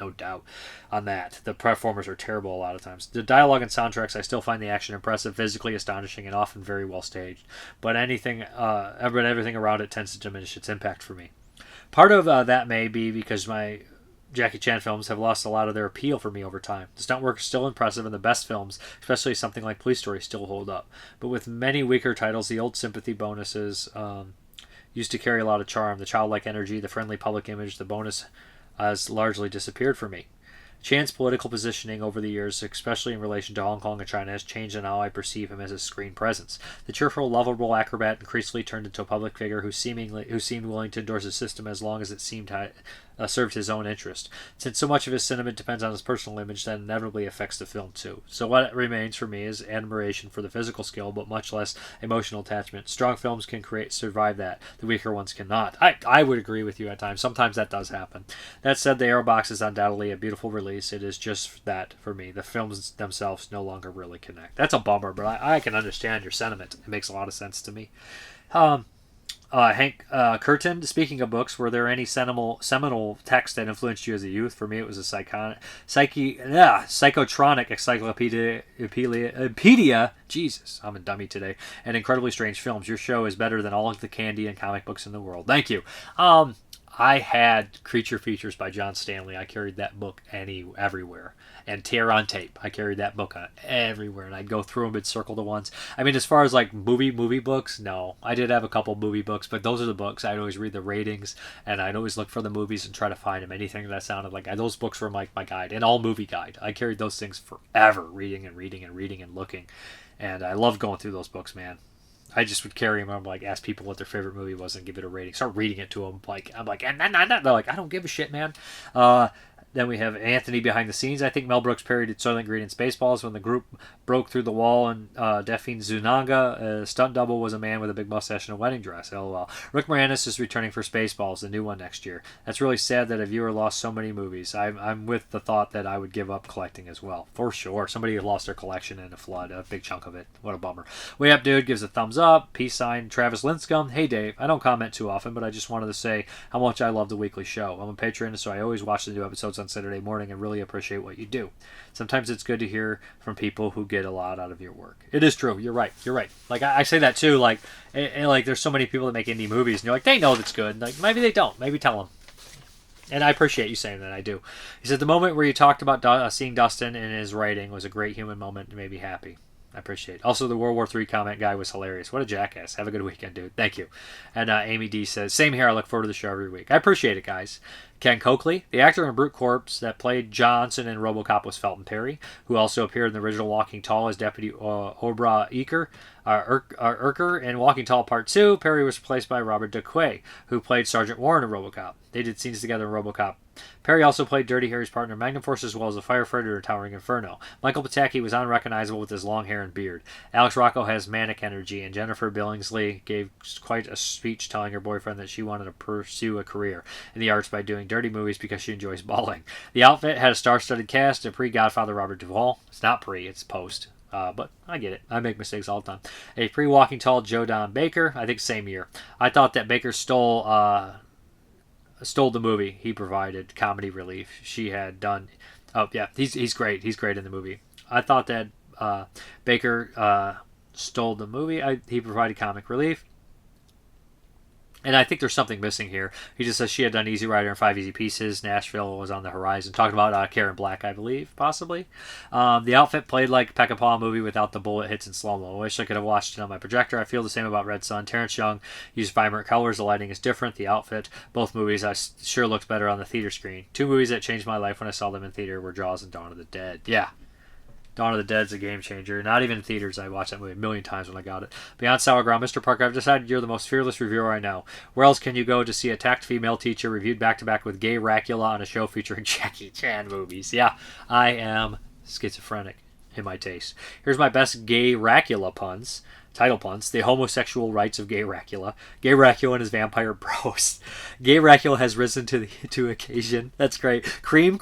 on that. The performers are terrible a lot of times. The dialogue and soundtracks, I still find the action impressive, physically astonishing, and often very well staged. But everything around it tends to diminish its impact for me. Part of that may be because my Jackie Chan films have lost a lot of their appeal for me over time. The stunt work is still impressive, and the best films, especially something like Police Story, still hold up. But with many weaker titles, the old sympathy bonuses used to carry a lot of charm. The childlike energy, the friendly public image, the bonus has largely disappeared for me. Chan's political positioning over the years, especially in relation to Hong Kong and China, has changed in how I perceive him as a screen presence. The cheerful, lovable acrobat increasingly turned into a public figure who seemed willing to endorse a system as long as it seemed to served his own interest. Since so much of his sentiment depends on his personal image, that inevitably affects the film too. So what remains for me is admiration for the physical skill, but much less emotional attachment. Strong films can survive that. The weaker ones cannot. I would agree with you at times. Sometimes that does happen. That said, the Aerobox is undoubtedly a beautiful release. It is just that for me. The films themselves no longer really connect. That's a bummer, but I can understand your sentiment. It makes a lot of sense to me. Hank Curtin, speaking of books, were there any seminal texts that influenced you as a youth? For me, it was a psychotronic encyclopedia. Jesus, I'm a dummy today. And incredibly strange films. Your show is better than all of the candy and comic books in the world. Thank you. I had Creature Features by John Stanley. I carried that book everywhere. And Tear on Tape. I carried that book everywhere. And I'd go through them and circle the ones. I mean, as far as like movie books, no. I did have a couple movie books, but those are the books. I'd always read the ratings, and I'd always look for the movies and try to find them. Anything that sounded like those books were like my guide. And all movie guide. I carried those things forever, reading and looking. And I loved going through those books, man. I just would carry them and like ask people what their favorite movie was and give it a rating. Start reading it to them. I'm like, and they're like, I don't give a shit, man. Then we have Anthony behind the scenes. I think Mel Brooks parodied Soylent Green and Spaceballs when the group broke through the wall, and Delphine Zunanga, stunt double, was a man with a big mustache and a wedding dress. LOL. Rick Moranis is returning for Spaceballs, the new one next year. That's really sad that a viewer lost so many movies. I'm with the thought that I would give up collecting as well. For sure. Somebody lost their collection in a flood, a big chunk of it. What a bummer. Way Up Dude gives a thumbs up. Peace sign. Travis Linscomb. Hey Dave, I don't comment too often, but I just wanted to say how much I love the weekly show. I'm a patron, so I always watch the new episodes on Saturday morning and really appreciate what you do. Sometimes it's good to hear from people who get a lot out of your work. It is true. You're right. Like I say that too. Like, and like there's so many people that make indie movies, and you're like, they know that's good. Like maybe they don't. Maybe tell them. And I appreciate you saying that. I do. He said the moment where you talked about seeing Dustin in his writing was a great human moment and made me happy. I appreciate it. Also, the World War III comment guy was hilarious. What a jackass. Have a good weekend, dude. Thank you. And Amy D says, same here. I look forward to the show every week. I appreciate it, guys. Ken Coakley, the actor in Brute Corpse that played Johnson in RoboCop, was Felton Perry, who also appeared in the original Walking Tall as Deputy Obra Urker. In Walking Tall Part 2, Perry was replaced by Robert Kuei, who played Sergeant Warren in RoboCop. They did scenes together in RoboCop. Perry also played Dirty Harry's partner in Magnum Force, as well as a firefighter in Towering Inferno. Michael Pataki was unrecognizable with his long hair and beard. Alex Rocco has manic energy, and Jennifer Billingsley gave quite a speech telling her boyfriend that she wanted to pursue a career in the arts by doing dirty movies because she enjoys bawling. The outfit had a star-studded cast, a pre-Godfather Robert Duvall. It's not pre, it's post. But I get it. I make mistakes all the time. A pre-Walking Tall Joe Don Baker, I think same year. I thought that Baker stole the movie. He provided comedy relief. She had done... Oh, yeah, he's great. He's great in the movie. I thought that Baker stole the movie. He provided comic relief. And I think there's something missing here. He just says she had done Easy Rider and 5 Easy Pieces. Nashville was on the horizon. Talking about Karen Black, I believe, possibly. The outfit played like a Peckinpah movie without the bullet hits in slow-mo. I wish I could have watched it on my projector. I feel the same about Red Sun. Terrence Young used vibrant colors. The lighting is different. The outfit, both movies, sure looks better on the theater screen. Two movies that changed my life when I saw them in theater were Jaws and Dawn of the Dead. Yeah. Dawn of the Dead's a game changer. Not even in theaters. I watched that movie a million times when I got it. Beyond Sour Ground, Mrparka, I've decided you're the most fearless reviewer I know. Where else can you go to see a attacked female teacher reviewed back-to-back with gay Racula on a show featuring Jackie Chan movies? Yeah, I am schizophrenic in my taste. Here's my best gay Racula puns. Title puns. The homosexual rights of gay Racula. Gay Racula and his vampire bros. Gay Racula has risen to the occasion. That's great. Cream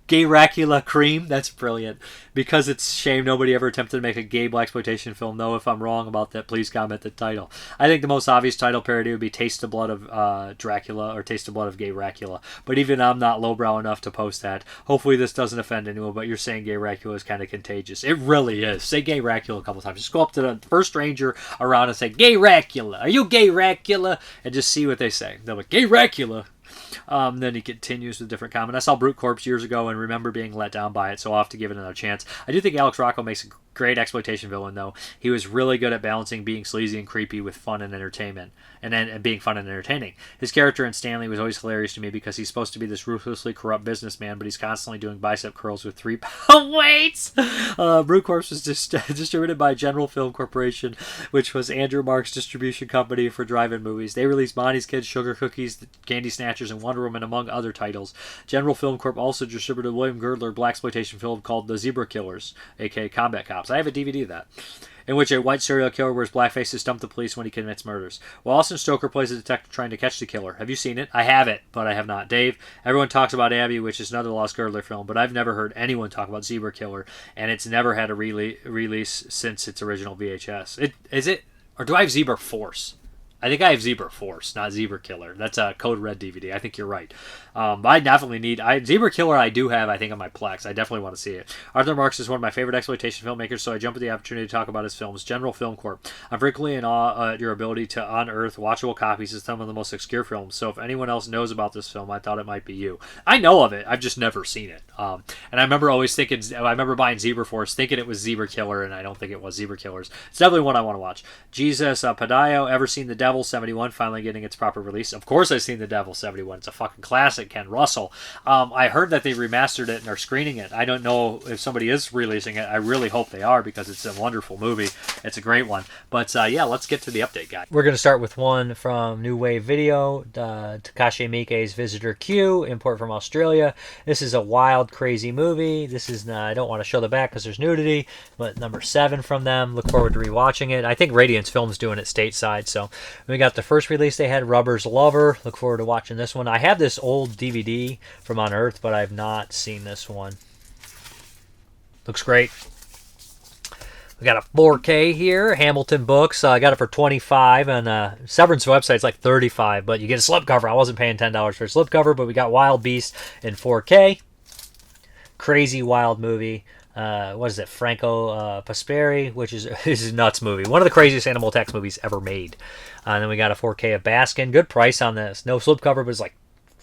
Gay Racula cream. That's brilliant. Because it's a shame nobody ever attempted to make a gay blaxploitation film, though. If I'm wrong about that, please comment the title. I think the most obvious title parody would be Taste the Blood of Dracula, or Taste the Blood of Gay Racula. But even I'm not lowbrow enough to post that. Hopefully this doesn't offend anyone, but you're saying gay Racula is kind of contagious. It really is. Say gay Racula a couple times. Just go up to the first stranger around and say, gay Racula. Are you gay Racula? And just see what they say. They're like, gay Racula. Then he continues with a different comment. I saw Brute Corpse years ago and remember being let down by it, so I'll have to give it another chance. I do think Alex Rocco makes a great exploitation villain, though. He was really good at balancing being sleazy and creepy with fun and entertainment, and being fun and entertaining. His character in Stanley was always hilarious to me because he's supposed to be this ruthlessly corrupt businessman, but he's constantly doing bicep curls with 3-pound weights. Brew Corps was distributed by General Film Corporation, which was Andrew Mark's distribution company for drive-in movies. They released Bonnie's Kids, Sugar Cookies, The Candy Snatchers, and Wonder Woman, among other titles. General Film Corp also distributed William Girdler blaxploitation film called The Zebra Killers, aka Combat Cops. I have a DVD of that, in which a white serial killer wears blackface to stump the police when he commits murders. Well, Austin Stoker plays a detective trying to catch the killer. Have you seen it? I have it, but I have not. Dave, everyone talks about Abby, which is another Lost Girdler film, but I've never heard anyone talk about Zebra Killer, and it's never had a release since its original VHS. Is it? Or do I have Zebra Force? I think I have Zebra Force, not Zebra Killer. That's a Code Red DVD. I think you're right. I definitely need... Zebra Killer I do have, I think, on my Plex. I definitely want to see it. Arthur Marks is one of my favorite exploitation filmmakers, so I jump at the opportunity to talk about his films. General Film Corp. I'm frequently in awe at your ability to unearth watchable copies of some of the most obscure films, so if anyone else knows about this film, I thought it might be you. I know of it. I've just never seen it. And I remember always thinking... I remember buying Zebra Force, thinking it was Zebra Killer, and I don't think it was Zebra Killers. It's definitely one I want to watch. Jesus Padayo, ever seen The Devil? 71, finally getting its proper release. Of course I've seen The Devil, 71. It's a fucking classic. Ken Russell. I heard that they remastered it and are screening it. I don't know if somebody is releasing it. I really hope they are, because it's a wonderful movie. It's a great one. But yeah, let's get to the update, guys. We're going to start with one from New Wave Video, Takashi Miike's Visitor Q, import from Australia. This is a wild, crazy movie. This is, I don't want to show the back because there's nudity, but number 7 from them. Look forward to rewatching it. I think Radiance Films doing it stateside. So we got the first release they had, Rubber's Lover. Look forward to watching this one. I have this old DVD from On Earth, but I've not seen this one. Looks great. We got a 4K here, Hamilton Books. I got it for $25, and Severance website's like $35, but you get a slipcover. I wasn't paying $10 for a slipcover, but we got Wild Beast in 4K. Crazy wild movie. What is it? Franco Pasperi, which is a nuts movie. One of the craziest animal attacks movies ever made. And then we got a 4K of Baskin. Good price on this. No slipcover, but it's like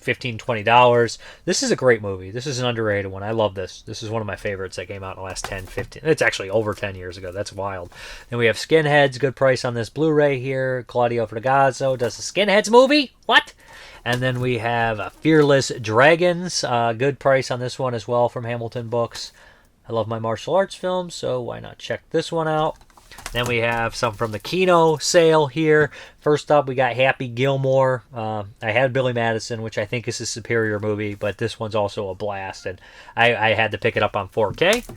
$15, $20. This is a great movie. This is an underrated one. I love this. This is one of my favorites that came out in the last 10, 15. It's actually over 10 years ago. That's wild. Then we have Skinheads. Good price on this Blu-ray here. Claudio Fragazzo does the Skinheads movie. What? And then we have Fearless Dragons. Good price on this one as well from Hamilton Books. I love my martial arts films, so why not check this one out? Then we have some from the Kino sale here. First up, we got Happy Gilmore. I had Billy Madison, which I think is a superior movie, but this one's also a blast, and I had to pick it up on 4K.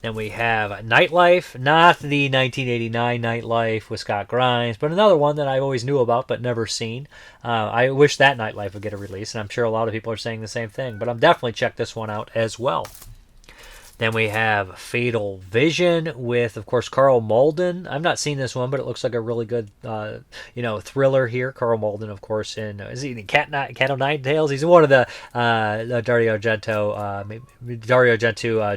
Then we have Nightlife, not the 1989 Nightlife with Scott Grimes, but another one that I always knew about but never seen. I wish that Nightlife would get a release, and I'm sure a lot of people are saying the same thing, but I'm definitely check this one out as well. Then we have Fatal Vision with, of course, Carl Malden. I've not seen this one, but it looks like a really good, thriller here. Carl Malden, of course, in is he in Cat o' Nine Tails? He's in one of the Dario Argento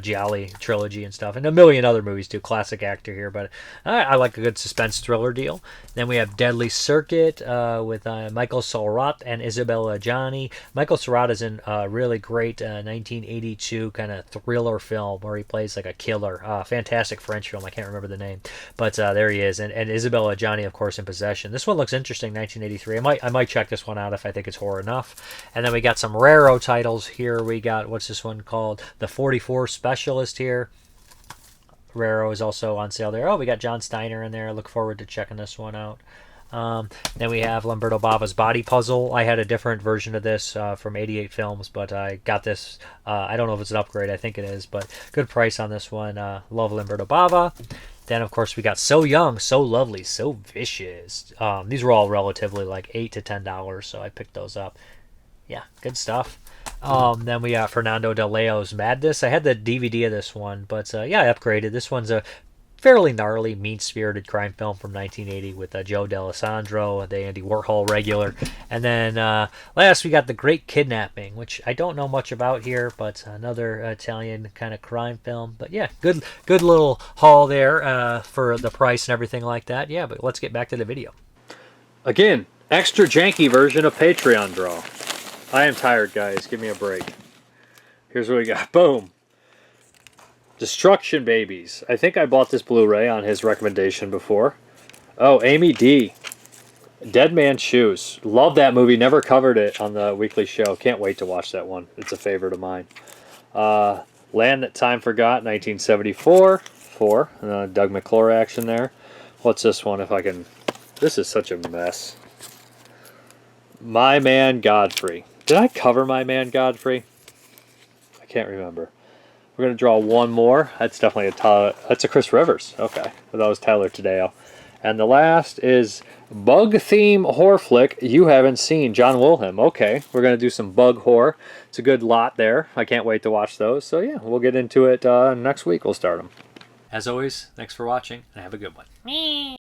Gialli trilogy and stuff, and a million other movies too. Classic actor here, but I like a good suspense thriller deal. Then we have Deadly Circuit with Michael Surratt and Isabella Adjani. Michael Surratt is in a really great 1982 kind of thriller film where he plays like a killer. Fantastic French film. I can't remember the name, but there he is. And Isabella Adjani, of course, in Possession. This one looks interesting. 1983. I might check this one out if I think it's horror enough. And then we got some Raro titles here. We got, what's this one called? The 44 Specialist here. Raro is also on sale there. Oh, we got John Steiner in there. Look forward to checking this one out. Then we have Lamberto Bava's Body Puzzle. I had a different version of this from 88 Films, but I got this. I don't know if it's an upgrade. I think it is, but good price on this one. Love Lamberto Bava. Then, of course, we got So Young, So Lovely, So Vicious. These were all relatively like $8 to $10, so I picked those up. Yeah, good stuff. Then we got Fernando De Leo's Madness. I had the DVD of this one, but yeah, I upgraded. This one's a fairly gnarly, mean-spirited crime film from 1980 with Joe D'Alessandro, the Andy Warhol regular. And then last we got The Great Kidnapping, which I don't know much about here, but another Italian kind of crime film. But yeah, good little haul there for the price and everything like that. Yeah, but let's get back to the video. Again, extra janky version of Patreon draw. I am tired, guys. Give me a break. Here's what we got. Boom. Destruction Babies. I think I bought this Blu-ray on his recommendation before. Oh, Amy D. Dead Man's Shoes. Love that movie. Never covered it on the weekly show. Can't wait to watch that one. It's a favorite of mine. Land That Time Forgot, 1974. Doug McClure action there. What's this one? If I can... This is such a mess. My Man Godfrey. Did I cover My Man Godfrey? I can't remember. We're going to draw one more. That's definitely that's a Chris Rivers. Okay. Well, that was Tyler Tadeo. And the last is Bug Theme Horror Flick You Haven't Seen, John Wilhelm. Okay, we're going to do some bug horror. It's a good lot there. I can't wait to watch those. So yeah, we'll get into it next week. We'll start them. As always, thanks for watching, and have a good one.